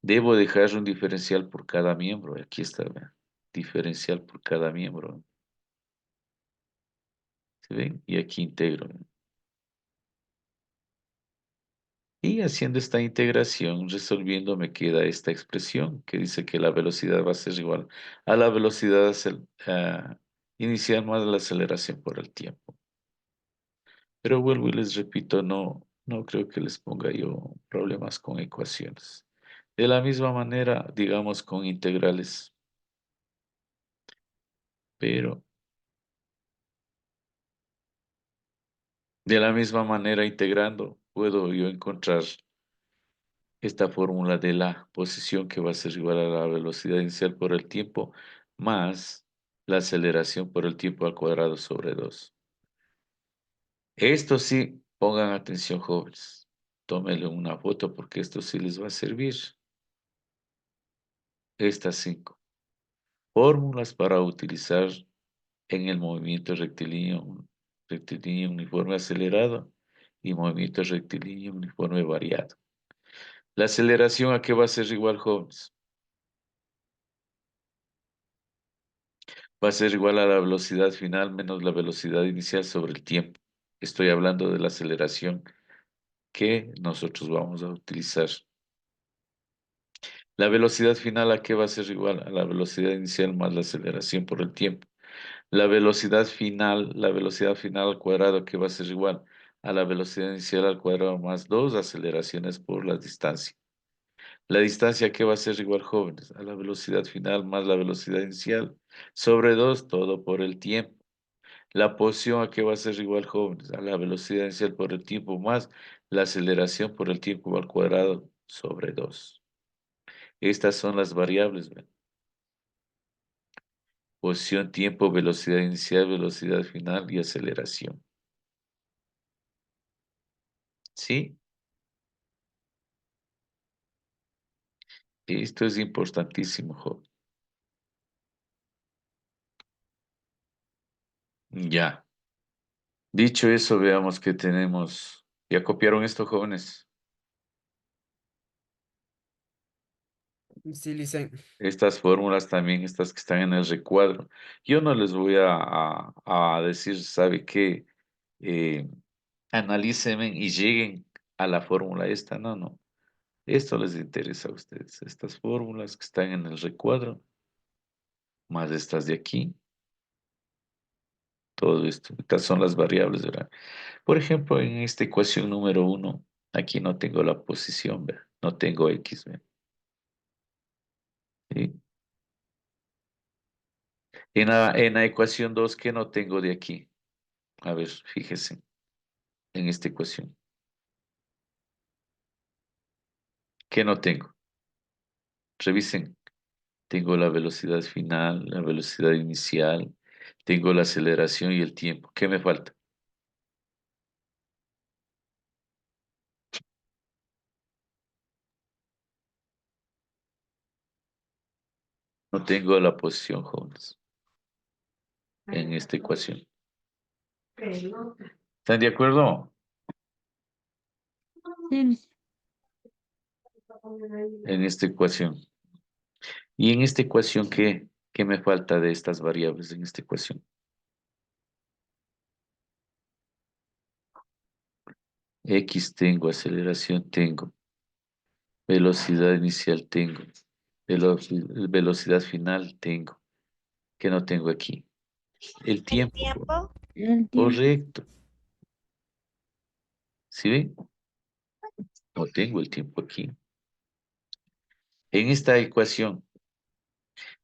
Debo dejar un diferencial por cada miembro. Aquí está, vea. Diferencial por cada miembro. ¿Sí ven? Y aquí integro. ¿Ve? Y haciendo esta integración, resolviendo, me queda esta expresión que dice que la velocidad va a ser igual a la velocidad inicial más la aceleración por el tiempo. Pero vuelvo y les repito, no creo que les ponga yo problemas con ecuaciones. De la misma manera, digamos, con integrales. Pero de la misma manera, integrando, puedo yo encontrar esta fórmula de la posición que va a ser igual a la velocidad inicial por el tiempo más la aceleración por el tiempo al cuadrado sobre 2. Esto sí, pongan atención, jóvenes. Tómenle una foto porque esto sí les va a servir. Estas 5 fórmulas para utilizar en el movimiento rectilíneo uniforme acelerado y movimiento rectilíneo uniforme variado. La aceleración, ¿a qué va a ser igual, jóvenes? Va a ser igual a la velocidad final menos la velocidad inicial sobre el tiempo. Estoy hablando de la aceleración que nosotros vamos a utilizar. La velocidad final, ¿a qué va a ser igual? A la velocidad inicial más la aceleración por el tiempo. La velocidad final al cuadrado, ¿a qué va a ser igual? A la velocidad inicial al cuadrado más 2 aceleraciones por la distancia. La distancia, ¿a qué va a ser igual, jóvenes? A la velocidad final más la velocidad inicial sobre 2 todo por el tiempo. La posición, ¿a qué va a ser igual, jóvenes? A la velocidad inicial por el tiempo más la aceleración por el tiempo al cuadrado sobre 2. Estas son las variables, ¿ven? Posición, tiempo, velocidad inicial, velocidad final y aceleración. ¿Sí? Esto es importantísimo, joven. Ya. Dicho eso, veamos que tenemos. ¿Ya copiaron esto, jóvenes? Sí, Licen. Estas fórmulas también, estas que están en el recuadro. Yo no les voy a decir, ¿sabe qué? Analícen y lleguen a la fórmula esta. No, no. Esto les interesa a ustedes. Estas fórmulas que están en el recuadro, más estas de aquí. Todo esto. Estas son las variables, ¿verdad? Por ejemplo, en esta ecuación número 1, aquí no tengo la posición, ¿verdad? No tengo X, ¿verdad? ¿Sí? En la ecuación 2, ¿qué no tengo de aquí? A ver, fíjese en esta ecuación. ¿Qué no tengo? Revisen. Tengo la velocidad final, la velocidad inicial, tengo la aceleración y el tiempo. ¿Qué me falta? No tengo la posición, jóvenes, en esta ecuación. ¿Están de acuerdo? Sí, En esta ecuación. ¿Y en esta ecuación qué me falta de estas variables en esta ecuación? X tengo, aceleración tengo, velocidad inicial tengo, velocidad final tengo. ¿Qué no tengo aquí? El El tiempo. tiempo. el tiempo. Correcto. ¿Sí ven? No tengo el tiempo aquí. En esta ecuación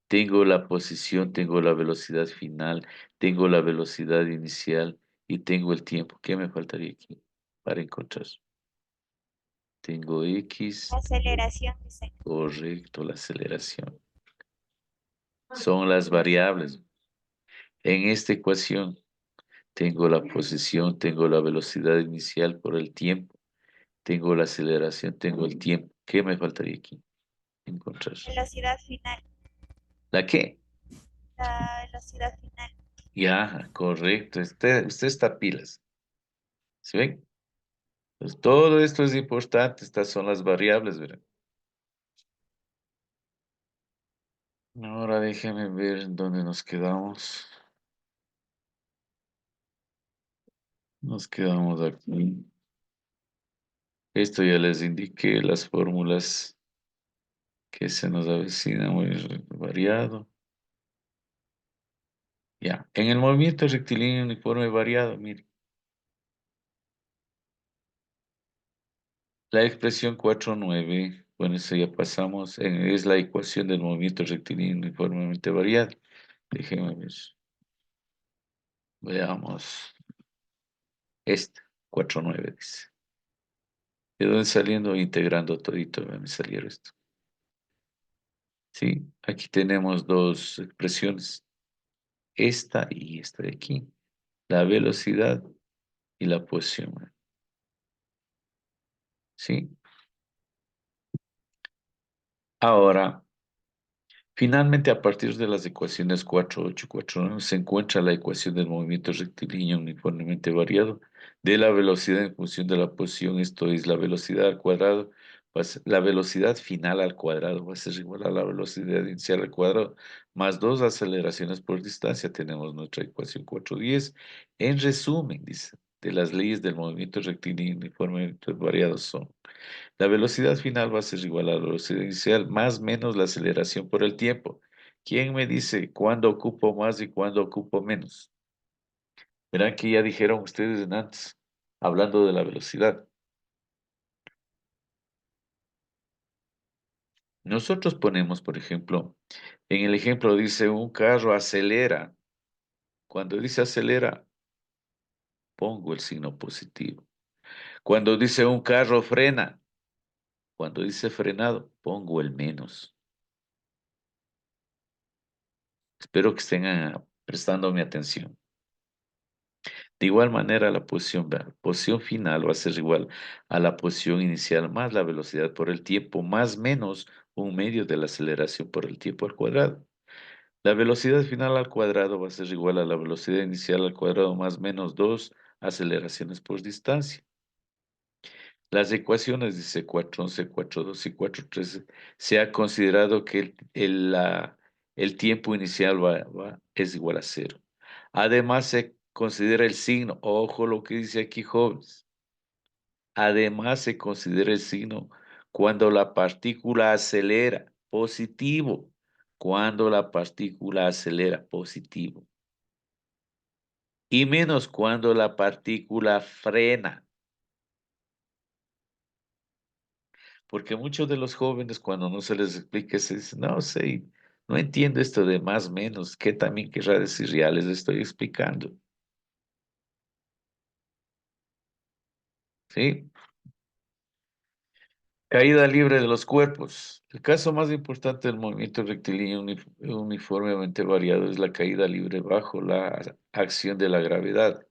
tengo la posición, tengo la velocidad final, tengo la velocidad inicial y tengo el tiempo. ¿Qué me faltaría aquí para encontrar? Tengo X, Aceleración, dice. correcto, la aceleración. Son las variables. En esta ecuación tengo la posición, tengo la velocidad inicial por el tiempo, tengo la aceleración, tengo el tiempo. ¿Qué me faltaría aquí? Encontrar. Velocidad final. ¿La qué? La velocidad final. Ya, correcto. Usted está pilas. ¿Sí ven? Pues todo esto es importante. Estas son las variables, ¿verdad? Ahora déjeme ver en dónde nos quedamos. Nos quedamos aquí. Esto ya les indiqué las fórmulas que se nos avecina muy variado. Ya, en el movimiento rectilíneo uniforme variado, mire. La expresión 4.9, bueno, eso ya pasamos, es la ecuación del movimiento rectilíneo uniformemente variado. Déjenme ver. Veamos. Esta, 4.9 dice. ¿De dónde saliendo? Integrando todito, me saliera esto. Sí, aquí tenemos dos expresiones. Esta y esta de aquí. La velocidad y la posición. ¿Sí? Ahora, finalmente, a partir de las ecuaciones 4.8 y 4.9 se encuentra la ecuación del movimiento rectilíneo uniformemente variado de la velocidad en función de la posición, esto es la velocidad al cuadrado, la velocidad final al cuadrado va a ser igual a la velocidad inicial al cuadrado, más dos aceleraciones por distancia, tenemos nuestra ecuación 4.10. En resumen, dice, de las leyes del movimiento rectilíneo uniformemente variado son: la velocidad final va a ser igual a la velocidad inicial más menos la aceleración por el tiempo. ¿Quién me dice cuándo ocupo más y cuándo ocupo menos? Verán que ya dijeron ustedes en antes, hablando de la velocidad. Nosotros ponemos, por ejemplo, en el ejemplo dice un carro acelera. Cuando dice acelera, pongo el signo positivo. Cuando dice un carro frena, cuando dice frenado, pongo el menos. Espero que estén prestándome atención. De igual manera, la posición final va a ser igual a la posición inicial más la velocidad por el tiempo más menos un medio de la aceleración por el tiempo al cuadrado. La velocidad final al cuadrado va a ser igual a la velocidad inicial al cuadrado más menos dos aceleraciones por distancia. Las ecuaciones, dice 4.11, 4.2 y 4.13, se ha considerado que el tiempo inicial es igual a cero. Además, se considera el signo, ojo lo que dice aquí, jóvenes. Además, se considera el signo cuando la partícula acelera, positivo. Cuando la partícula acelera, positivo. Y menos cuando la partícula frena. Porque muchos de los jóvenes, cuando no se les explica, se dicen, no sé, no entiendo esto de más menos, ¿qué también querrá decir? Ya les estoy explicando. ¿Sí? Caída libre de los cuerpos. El caso más importante del movimiento rectilíneo uniformemente variado es la caída libre bajo la acción de la gravedad,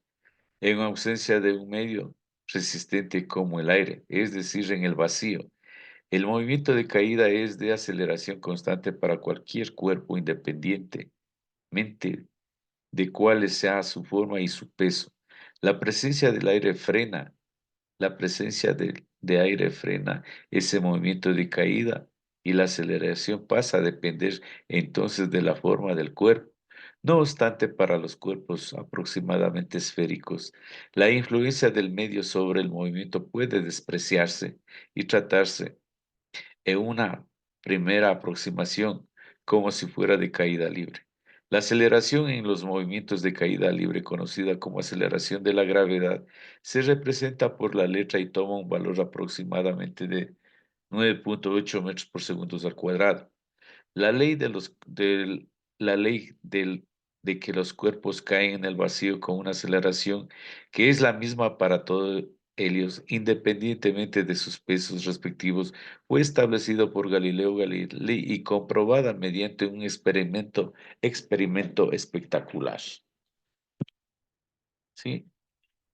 en ausencia de un medio resistente como el aire, es decir, en el vacío. El movimiento de caída es de aceleración constante para cualquier cuerpo independientemente de cuál sea su forma y su peso. La presencia del aire frena, la presencia de aire frena ese movimiento de caída y la aceleración pasa a depender entonces de la forma del cuerpo. No obstante, para los cuerpos aproximadamente esféricos, la influencia del medio sobre el movimiento puede despreciarse y tratarse en una primera aproximación como si fuera de caída libre. La aceleración en los movimientos de caída libre, conocida como aceleración de la gravedad, se representa por la letra y toma un valor aproximadamente de 9.8 metros por segundo al cuadrado. La ley la ley de que los cuerpos caen en el vacío con una aceleración que es la misma para todos ellos, independientemente de sus pesos respectivos, fue establecido por Galileo Galilei y comprobada mediante un experimento espectacular. ¿Sí?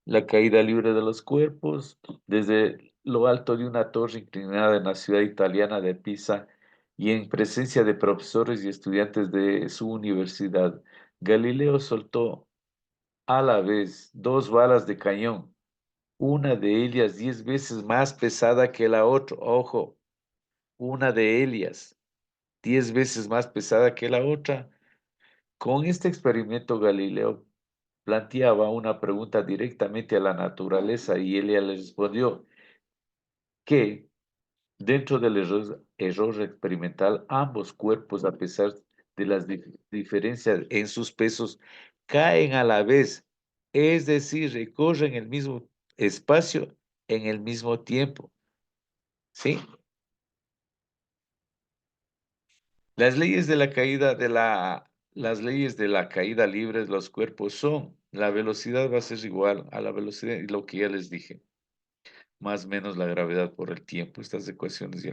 La caída libre de los cuerpos desde lo alto de una torre inclinada en la ciudad italiana de Pisa y en presencia de profesores y estudiantes de su universidad. Galileo soltó a la vez dos balas de cañón, una de ellas 10 veces más pesada que la otra. Ojo, una de ellas 10 veces más pesada que la otra. Con este experimento Galileo planteaba una pregunta directamente a la naturaleza y ella le respondió, que dentro del error experimental, ambos cuerpos, a pesar de las diferencias en sus pesos, caen a la vez, es decir, recorren el mismo espacio en el mismo tiempo. ¿Sí? Las leyes de la caída las leyes de la caída libre de los cuerpos son, la velocidad va a ser igual a la velocidad, y lo que ya les dije, más menos la gravedad por el tiempo. Estas ecuaciones ya,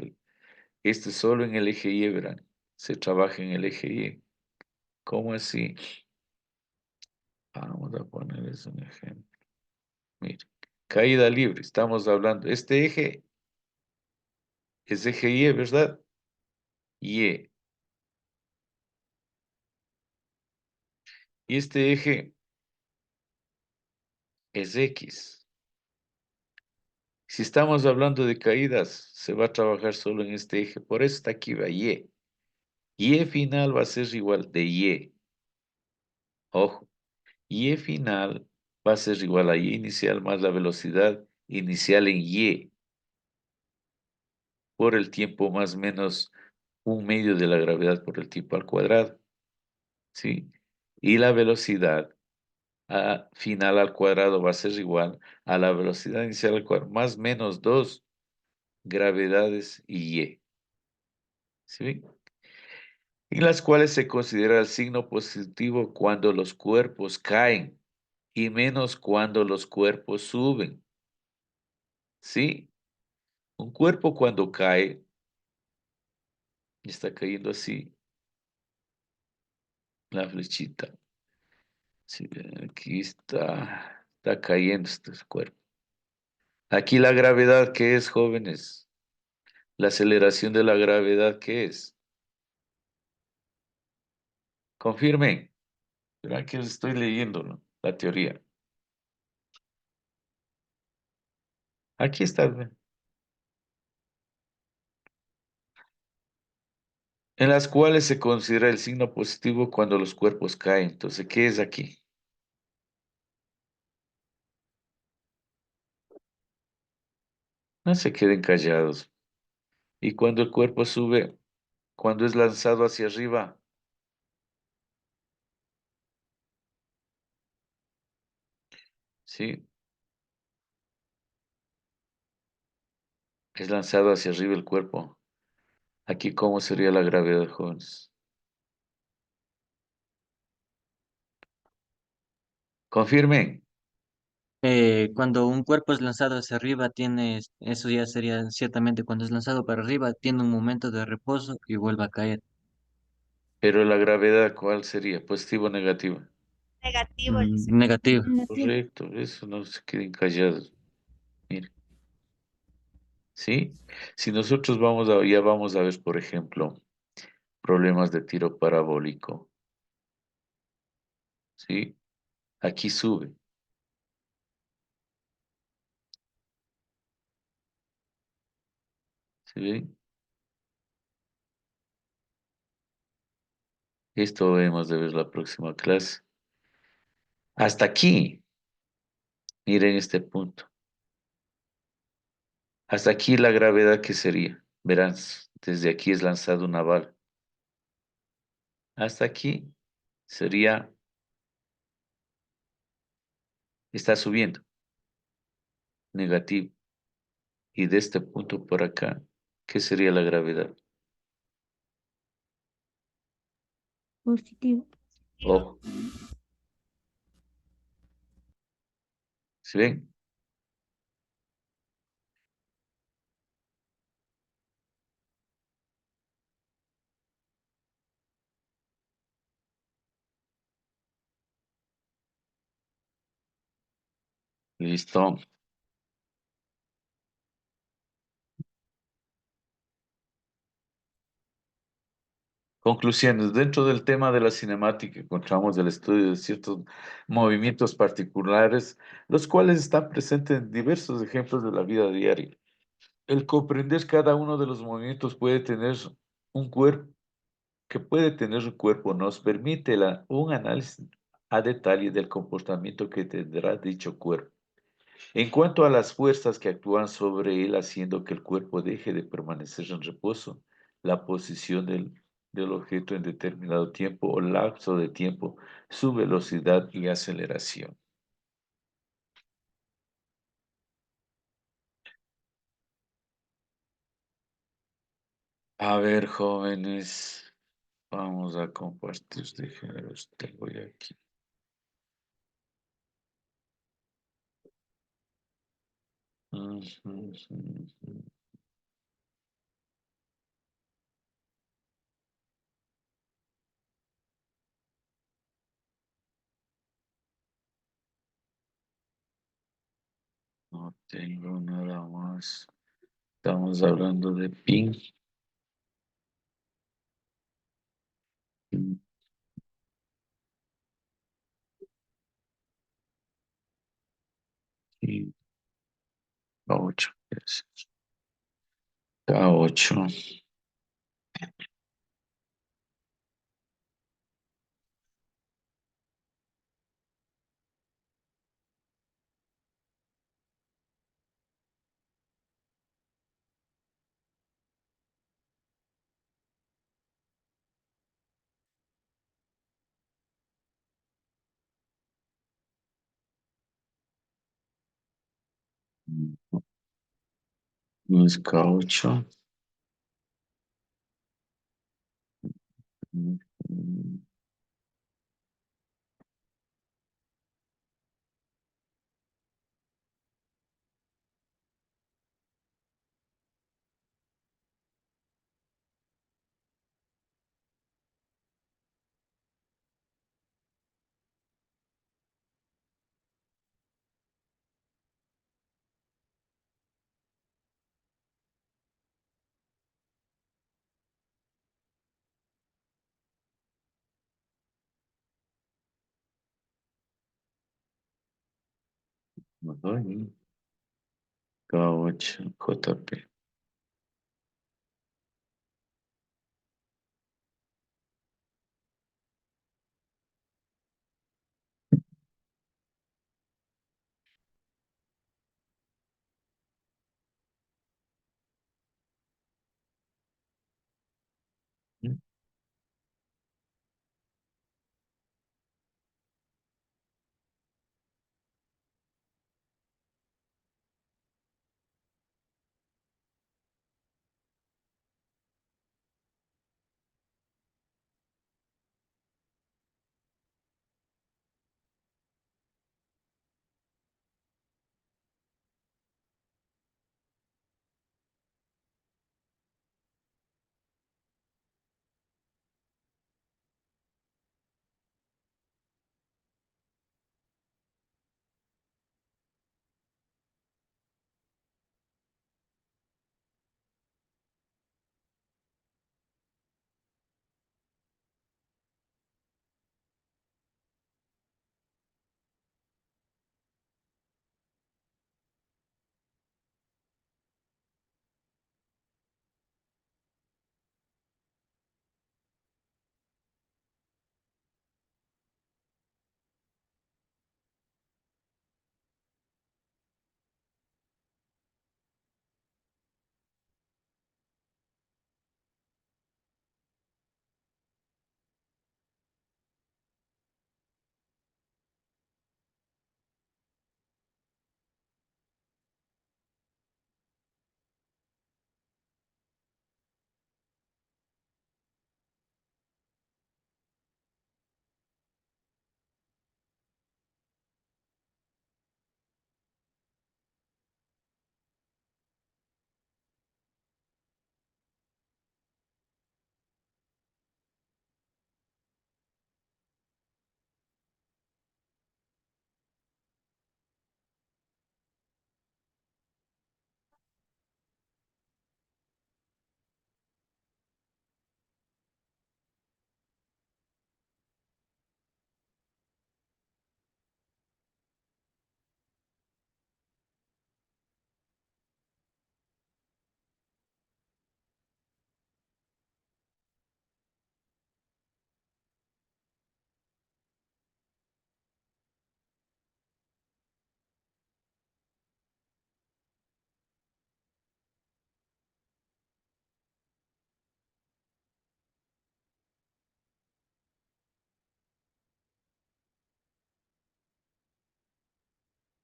esto es solo en el eje Y, verán, se trabaja en el eje Y. ¿Cómo así? Vamos a ponerles un ejemplo. Mire, caída libre, estamos hablando, este eje es eje Y, ¿verdad? Y. Y este eje es X. Si estamos hablando de caídas, se va a trabajar solo en este eje. Por eso está aquí, va Y. Y final va a ser igual de Y. Ojo, Y final va a ser igual a Y inicial más la velocidad inicial en Y por el tiempo más menos un medio de la gravedad por el tiempo al cuadrado. ¿Sí? Y la velocidad final al cuadrado va a ser igual a la velocidad inicial al cuadrado más menos 2 gravedades y. ¿Sí? En las cuales se considera el signo positivo cuando los cuerpos caen y menos cuando los cuerpos suben. ¿Sí? Un cuerpo cuando cae, está cayendo así, la flechita. Sí, aquí está cayendo este cuerpo. Aquí la gravedad, ¿qué es, jóvenes? La aceleración de la gravedad, ¿qué es? Confirmen. Verán que estoy leyendo, ¿no? La teoría. Aquí está. ¿Ve? En las cuales se considera el signo positivo cuando los cuerpos caen. Entonces, ¿qué es aquí? No se queden callados. Y cuando el cuerpo sube, cuando es lanzado hacia arriba, ¿sí? Es lanzado hacia arriba el cuerpo. Aquí, ¿cómo sería la gravedad, jóvenes? Confirmen. Cuando un cuerpo es lanzado hacia arriba, eso ya sería ciertamente cuando es lanzado para arriba, tiene un momento de reposo y vuelve a caer. Pero la gravedad, ¿cuál sería? ¿Positiva o negativa? Negativo, Licen. Negativo. Negativo. Correcto, eso no se queden callados. Mire, ¿sí? Si nosotros ya vamos a ver, por ejemplo, problemas de tiro parabólico, ¿sí? Aquí sube, ¿sí? Esto debemos de ver la próxima clase. Hasta aquí, miren este punto. Hasta aquí la gravedad que sería. Verán, desde aquí es lanzado una bala. Hasta aquí sería, está subiendo, negativo. Y de este punto por acá, ¿qué sería la gravedad? Positivo. Ojo, ¿sí ven? Listo. Conclusiones. Dentro del tema de la cinemática encontramos el estudio de ciertos movimientos particulares, los cuales están presentes en diversos ejemplos de la vida diaria. El comprender cada uno de los movimientos puede tener un cuerpo, que puede tener un cuerpo, nos permite un análisis a detalle del comportamiento que tendrá dicho cuerpo. En cuanto a las fuerzas que actúan sobre él, haciendo que el cuerpo deje de permanecer en reposo, la posición del objeto en determinado tiempo o lapso de tiempo, su velocidad y aceleración. A ver, jóvenes, vamos a compartir de géneros. Te voy aquí. Ujú, ujú, ujú. No tengo nada más. Estamos hablando de ping. Y K8. K8. No es K8. K8, JP.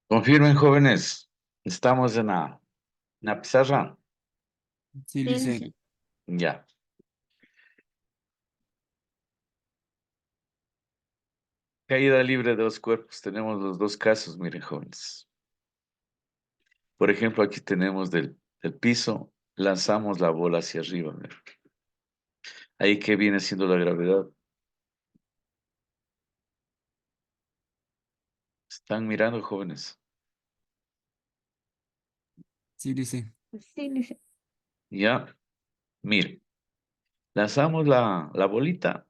Confirmen, jóvenes. Estamos en la pizarra. Sí, Sí, Licen. sí. Ya. Caída libre de dos cuerpos. Tenemos los dos casos, miren, jóvenes. Por ejemplo, aquí tenemos del piso, lanzamos la bola hacia arriba. Miren. Ahí que viene siendo la gravedad. ¿Están mirando, jóvenes? Sí, Licen. Sí, Licen. Ya. Miren, lanzamos la bolita.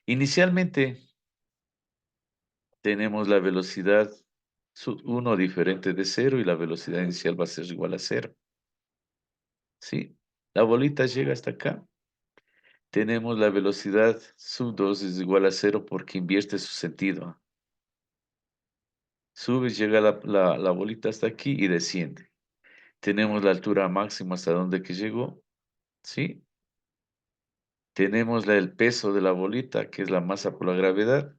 Inicialmente tenemos la velocidad 1 diferente de 0 y la velocidad inicial va a ser igual a 0. ¿Sí? La bolita llega hasta acá. Tenemos la velocidad sub 2 es igual a 0 porque invierte su sentido. Sube, llega la bolita hasta aquí y desciende. Tenemos la altura máxima hasta donde que llegó. ¿Sí? Tenemos el peso de la bolita, que es la masa por la gravedad.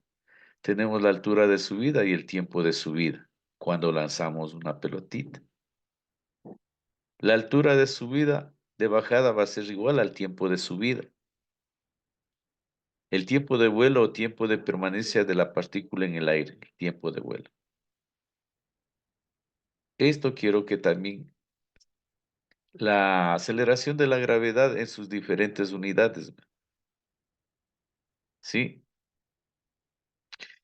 Tenemos la altura de subida y el tiempo de subida cuando lanzamos una pelotita. La altura de subida, de bajada va a ser igual al tiempo de subida. El tiempo de vuelo o tiempo de permanencia de la partícula en el aire, el tiempo de vuelo. Esto quiero que también la aceleración de la gravedad en sus diferentes unidades, ¿sí?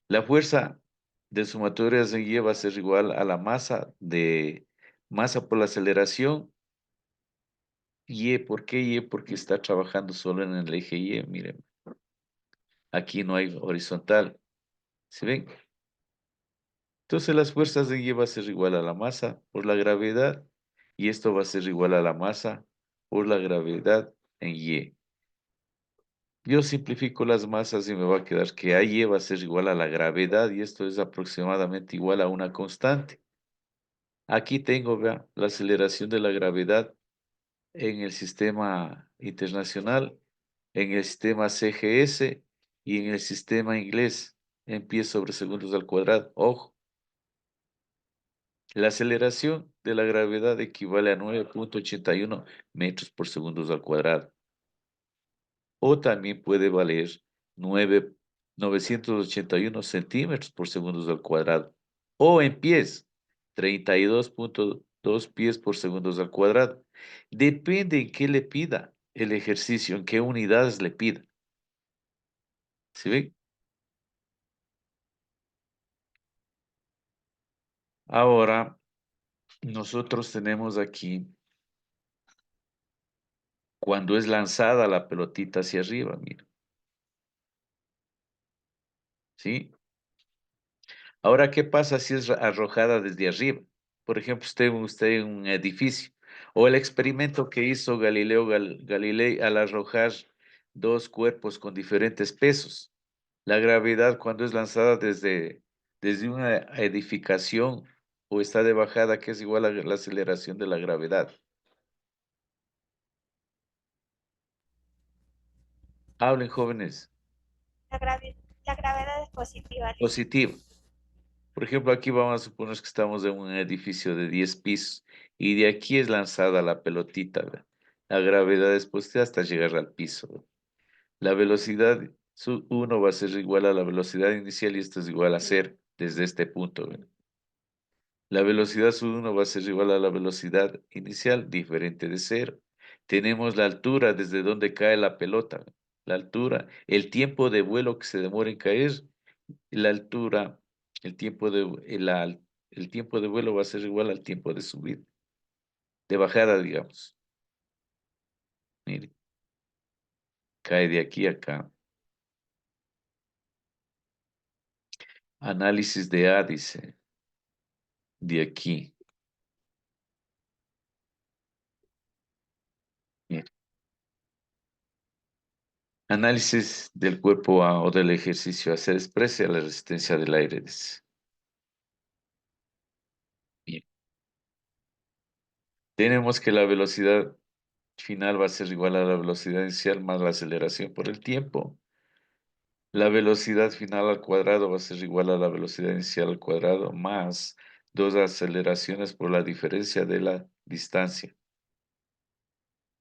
La fuerza de sumatoria de Y va a ser igual a la masa por la aceleración. Y, ¿por qué Y? Porque está trabajando solo en el eje Y, miren. Aquí no hay horizontal, ¿sí ven? Entonces las fuerzas de Y va a ser igual a la masa por la gravedad y esto va a ser igual a la masa por la gravedad en Y. Yo simplifico las masas y me va a quedar que AY va a ser igual a la gravedad y esto es aproximadamente igual a una constante. Aquí tengo, vea, la aceleración de la gravedad en el sistema internacional, en el sistema CGS y en el sistema inglés en pies sobre segundos al cuadrado. Ojo. La aceleración de la gravedad equivale a 9.81 metros por segundos al cuadrado. O también puede valer 981 centímetros por segundos al cuadrado. O en pies, 32.2 pies por segundos al cuadrado. Depende en qué le pida el ejercicio, en qué unidades le pida. ¿Sí ven? Ahora, nosotros tenemos aquí cuando es lanzada la pelotita hacia arriba, mira. ¿Sí? Ahora, ¿qué pasa si es arrojada desde arriba? Por ejemplo, usted en un edificio. O el experimento que hizo Galileo Galilei al arrojar dos cuerpos con diferentes pesos. La gravedad cuando es lanzada desde una edificación o está de bajada, que es igual a la aceleración de la gravedad. Hablen, jóvenes. La gravedad es positiva, Liz. Positivo. Por ejemplo, aquí vamos a suponer que estamos en un edificio de 10 pisos y de aquí es lanzada la pelotita, ¿verdad? La gravedad es positiva hasta llegar al piso, ¿verdad? La velocidad 1 va a ser igual a la velocidad inicial y esto es igual a 0 desde este punto, ¿verdad? La velocidad sub 1 va a ser igual a la velocidad inicial, diferente de 0. Tenemos la altura desde donde cae la pelota, ¿verdad? La altura, el tiempo de vuelo que se demora en caer, la altura, el tiempo el tiempo de vuelo va a ser igual al tiempo de subida, de bajada, digamos. Mire, cae de aquí a acá. Análisis de A, dice, de aquí. Mire. Análisis del cuerpo A o del ejercicio A se expresa la resistencia del aire, dice. Bien. Tenemos que la velocidad final va a ser igual a la velocidad inicial más la aceleración por el tiempo. La velocidad final al cuadrado va a ser igual a la velocidad inicial al cuadrado más dos aceleraciones por la diferencia de la distancia.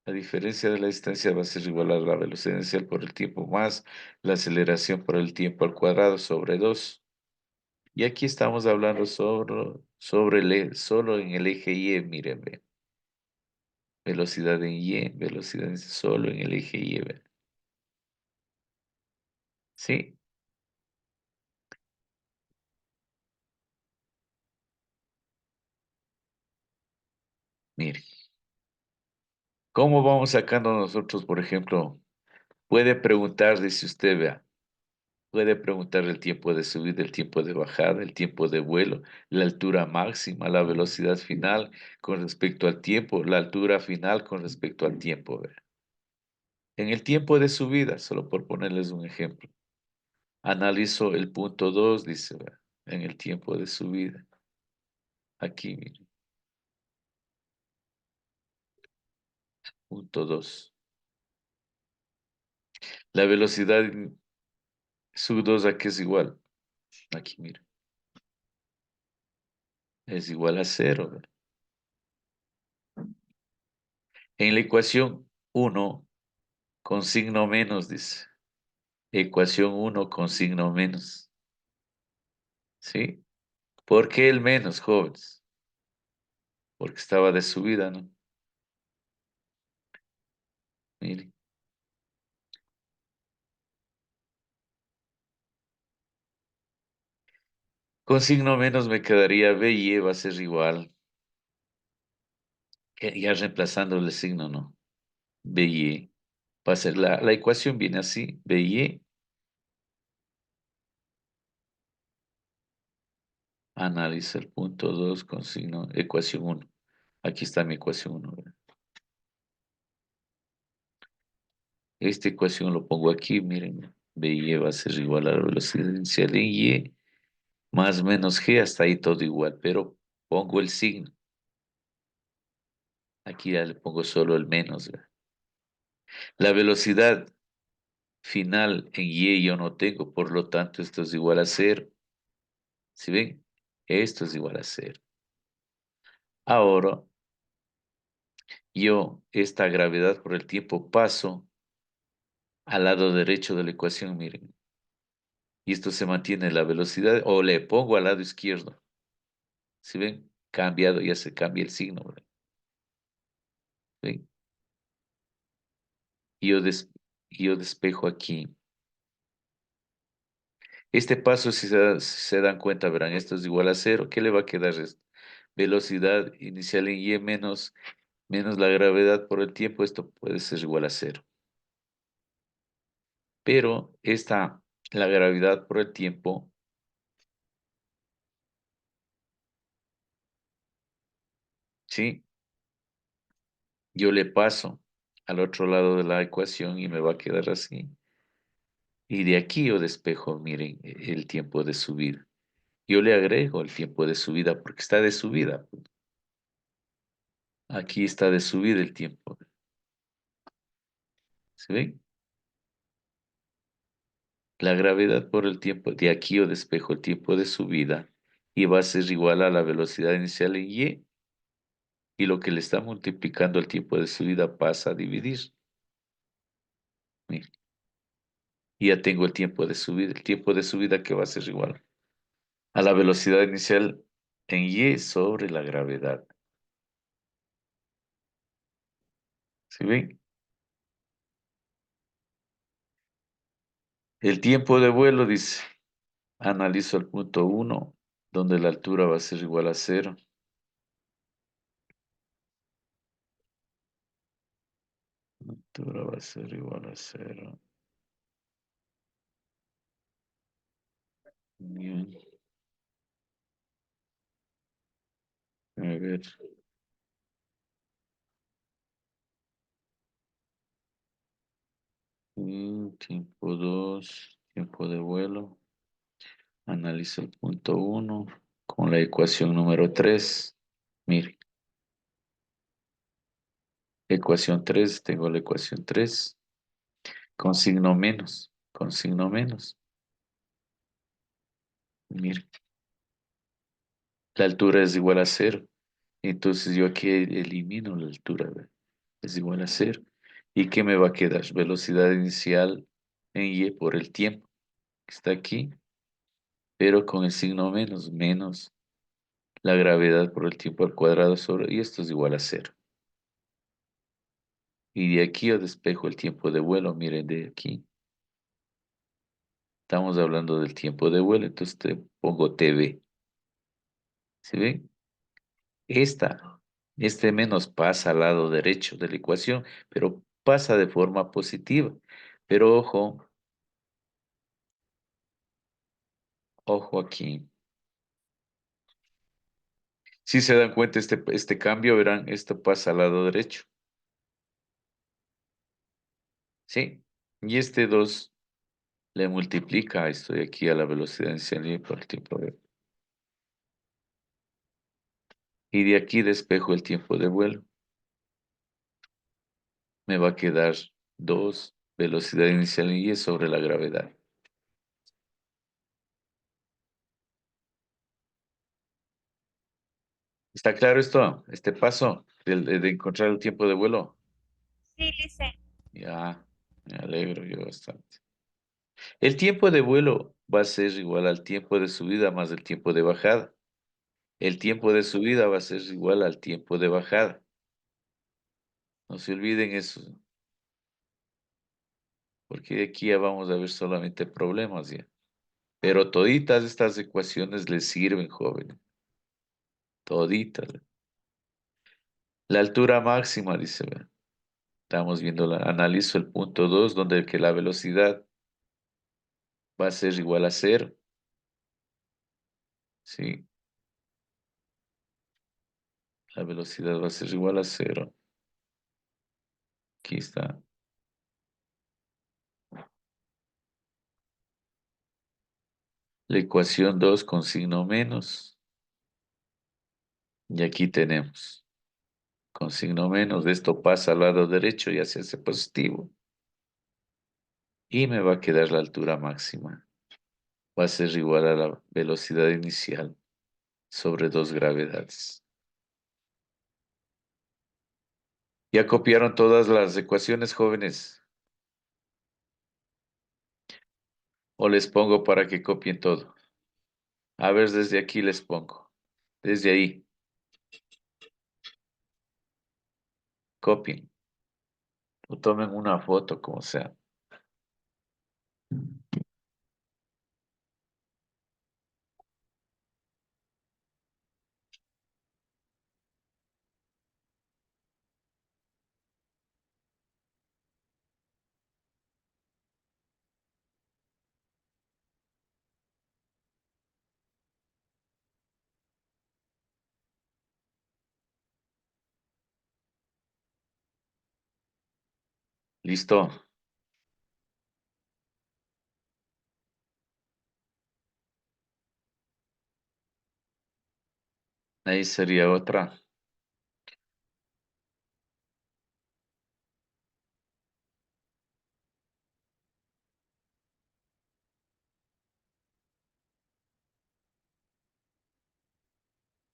La diferencia de la distancia va a ser igual a la velocidad inicial por el tiempo más la aceleración por el tiempo al cuadrado sobre 2. Y aquí estamos hablando sobre solo en el eje Y, miren, ve. Velocidad en Y, velocidad solo en el eje Y, ve. ¿Sí? Mire. ¿Cómo vamos sacando nosotros, por ejemplo? Puede preguntar, dice usted, vea. Puede preguntar el tiempo de subida, el tiempo de bajada, el tiempo de vuelo, la altura máxima, la velocidad final con respecto al tiempo, la altura final con respecto al tiempo, vea. En el tiempo de subida, solo por ponerles un ejemplo, analizo el punto 2, dice, vea, en el tiempo de subida. Aquí, mire, punto 2. La velocidad sub 2 aquí es igual. Aquí, mire, es igual a 0, vea. En la ecuación 1 con signo menos, dice. Ecuación 1 con signo menos. ¿Sí? ¿Por qué el menos, jóvenes? Porque estaba de subida, ¿no? Miren. Con signo menos me quedaría B y E va a ser igual. Ya reemplazando el signo, ¿no? B y E. Va a ser la ecuación viene así. B y E. Analiza el punto 2 con signo, ecuación 1. Aquí está mi ecuación 1. Esta ecuación lo pongo aquí, miren. B y E va a ser igual a la velocidad inicial en Y más menos G, hasta ahí todo igual, pero pongo el signo. Aquí ya le pongo solo el menos, ¿verdad? La velocidad final en Y yo no tengo, por lo tanto esto es igual a 0. ¿Sí ven? Esto es igual a 0. Ahora, yo esta gravedad por el tiempo paso al lado derecho de la ecuación, miren. Y esto se mantiene la velocidad, o le pongo al lado izquierdo. ¿Sí ven? Cambiado, ya se cambia el signo, ¿verdad? ¿Ven? Y yo despejo aquí. Este paso, si se dan cuenta, verán, esto es igual a 0. ¿Qué le va a quedar esto? Velocidad inicial en Y menos la gravedad por el tiempo, esto puede ser igual a 0. Pero la gravedad por el tiempo, ¿sí? Yo le paso al otro lado de la ecuación y me va a quedar así. Y de aquí yo despejo, miren, el tiempo de subida. Yo le agrego el tiempo de subida porque está de subida. Aquí está de subida el tiempo. ¿Se ven? La gravedad por el tiempo, de aquí yo despejo el tiempo de subida y va a ser igual a la velocidad inicial en y lo que le está multiplicando el tiempo de subida pasa a dividir. Mire, y ya tengo el tiempo de subida. El tiempo de subida que va a ser igual a la velocidad inicial en Y sobre la gravedad. ¿Sí ven? El tiempo de vuelo dice, analizo el punto 1, donde la altura va a ser igual a 0. La altura va a ser igual a 0. Bien. A ver. Tiempo 2, tiempo de vuelo. Analizo el punto 1 con la ecuación número 3. Mire, ecuación 3, tengo la ecuación 3 con signo menos, con signo menos. Mire, La altura es igual a cero. Entonces yo aquí elimino la altura, ¿ve? Es igual a cero. ¿Y qué me va a quedar? Velocidad inicial en y por el tiempo, que está aquí, pero con el signo menos, menos la gravedad por el tiempo al cuadrado sobre, y esto es igual a cero. Y de aquí yo despejo el tiempo de vuelo, miren, de aquí. Estamos hablando del tiempo de vuelo, entonces te pongo TV. ¿Sí ven? Este menos pasa al lado derecho de la ecuación, pero pasa de forma positiva. Pero ojo aquí. Si se dan cuenta este cambio, verán, esto pasa al lado derecho. ¿Sí? Y este 2 le multiplica, estoy aquí a la velocidad inicial y por el tiempo de... Y de aquí despejo el tiempo de vuelo. Me va a quedar 2 velocidad inicial y es sobre la gravedad. ¿Está claro esto? Este paso de encontrar el tiempo de vuelo. Sí, Licen. Ya, me alegro yo bastante. El tiempo de vuelo va a ser igual al tiempo de subida más el tiempo de bajada. El tiempo de subida va a ser igual al tiempo de bajada. No se olviden eso, porque de aquí ya vamos a ver solamente problemas ya. Pero toditas estas ecuaciones les sirven, jóvenes. Toditas. La altura máxima, dice, ve. Estamos viendo, analizo el punto 2 donde que la velocidad va a ser igual a cero. Sí, la velocidad va a ser igual a cero. Aquí está. La ecuación 2 con signo menos. Y aquí tenemos. Con signo menos, esto pasa al lado derecho y se hace positivo. Y me va a quedar la altura máxima. Va a ser igual a la velocidad inicial sobre 2 gravedades. ¿Ya copiaron todas las ecuaciones, jóvenes? ¿O les pongo para que copien todo? A ver, desde aquí les pongo. Desde ahí. Copien. O tomen una foto, como sea. ¿Listo? Ahí sería otra.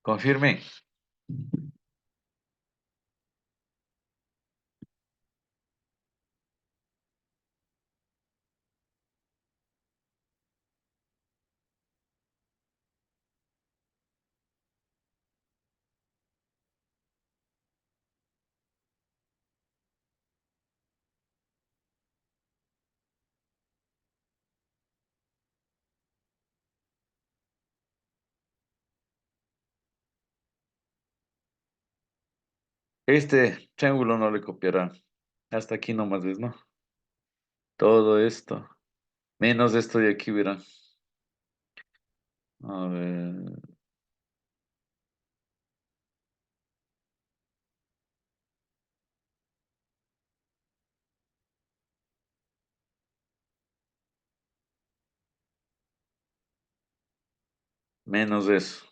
Confirme. Este triángulo no le copiará. Hasta aquí nomás es, ¿no? Todo esto. Menos esto de aquí, verán. A ver. Menos eso.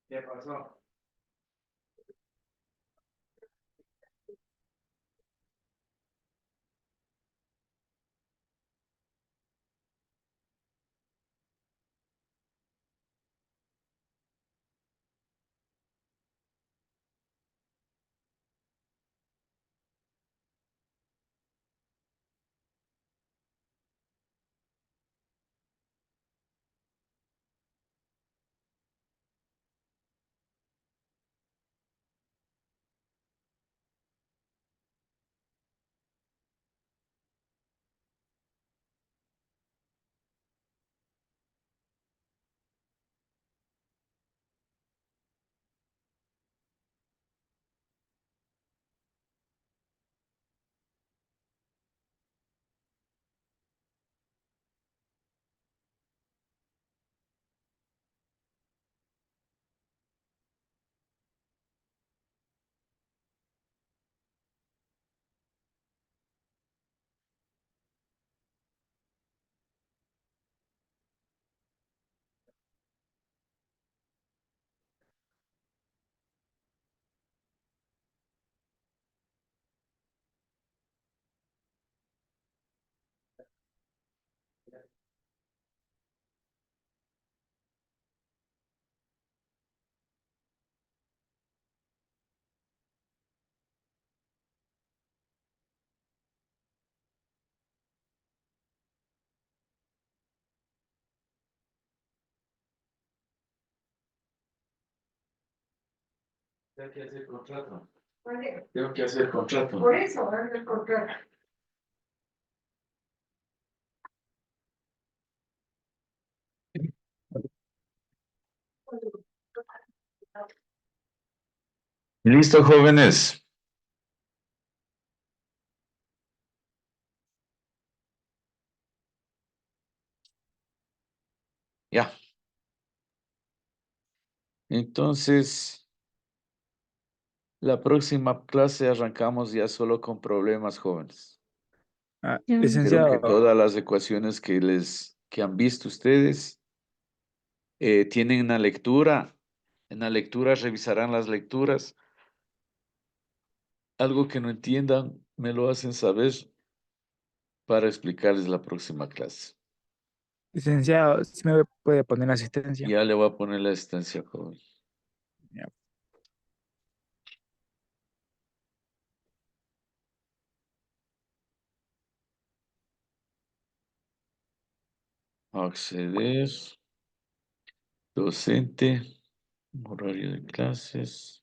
¿Qué pasó? Tengo que hacer contrato. Tengo que hacer contrato. Por eso, ¿verdad? El contrato. Listo, jóvenes. Ya. Entonces, la próxima clase arrancamos ya solo con problemas, jóvenes. Ah, Ya. Espero que licenciado, todas las ecuaciones que han visto ustedes tienen una lectura. En la lectura revisarán las lecturas. Algo que no entiendan, me lo hacen saber para explicarles la próxima clase. licenciado, si me puede poner asistencia. Ya le voy a poner la asistencia, joven. Ya. Acceder, docente, horario de clases.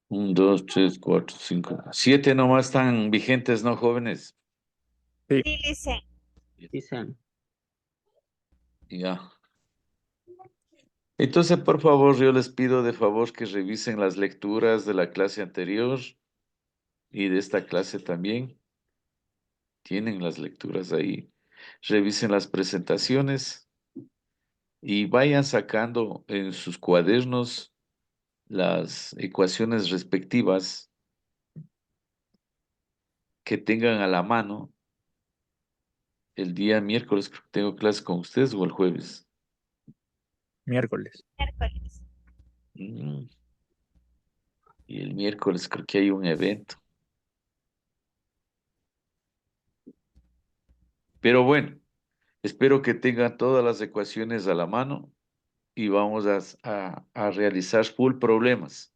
Un, dos, tres, cuatro, cinco. 7 nomás están vigentes, ¿no, jóvenes? Sí. Sí, Licen. Dicen. Ya. Entonces, por favor, yo les pido de favor que revisen las lecturas de la clase anterior y de esta clase también. Tienen las lecturas ahí. Revisen las presentaciones y vayan sacando en sus cuadernos las ecuaciones respectivas que tengan a la mano el día miércoles, creo que tengo clase con ustedes, o el jueves. Miércoles. Miércoles. Mm, Y el miércoles creo que hay un evento. Pero bueno, espero que tengan todas las ecuaciones a la mano y vamos a realizar full problemas.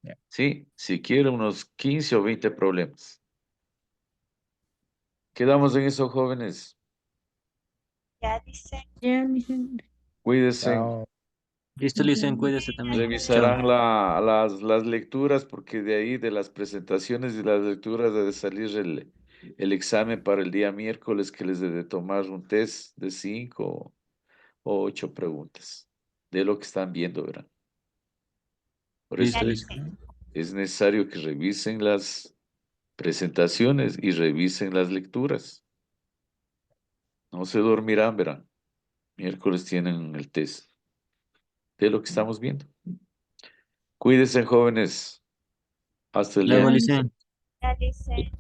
Ya. ¿Sí? Si quieren unos 15 o 20 problemas. Quedamos en eso, jóvenes. Ya, Licen. Ya, dicen. Cuídense. Chao. Listo, Licen, cuídese también. Chao. Revisarán las lecturas porque de ahí, de las presentaciones y las lecturas, debe salir el examen para el día miércoles que les debe tomar un test de 5 o 8 preguntas de lo que están viendo, ¿verdad? Por eso Ya, Listo, listo. Licen. es necesario que revisen las presentaciones y revisen las lecturas. No se dormirán, verán. Miércoles tienen el test. de lo que estamos viendo. Cuídense, jóvenes. Hasta el día. Luego, Licen. Ya dice.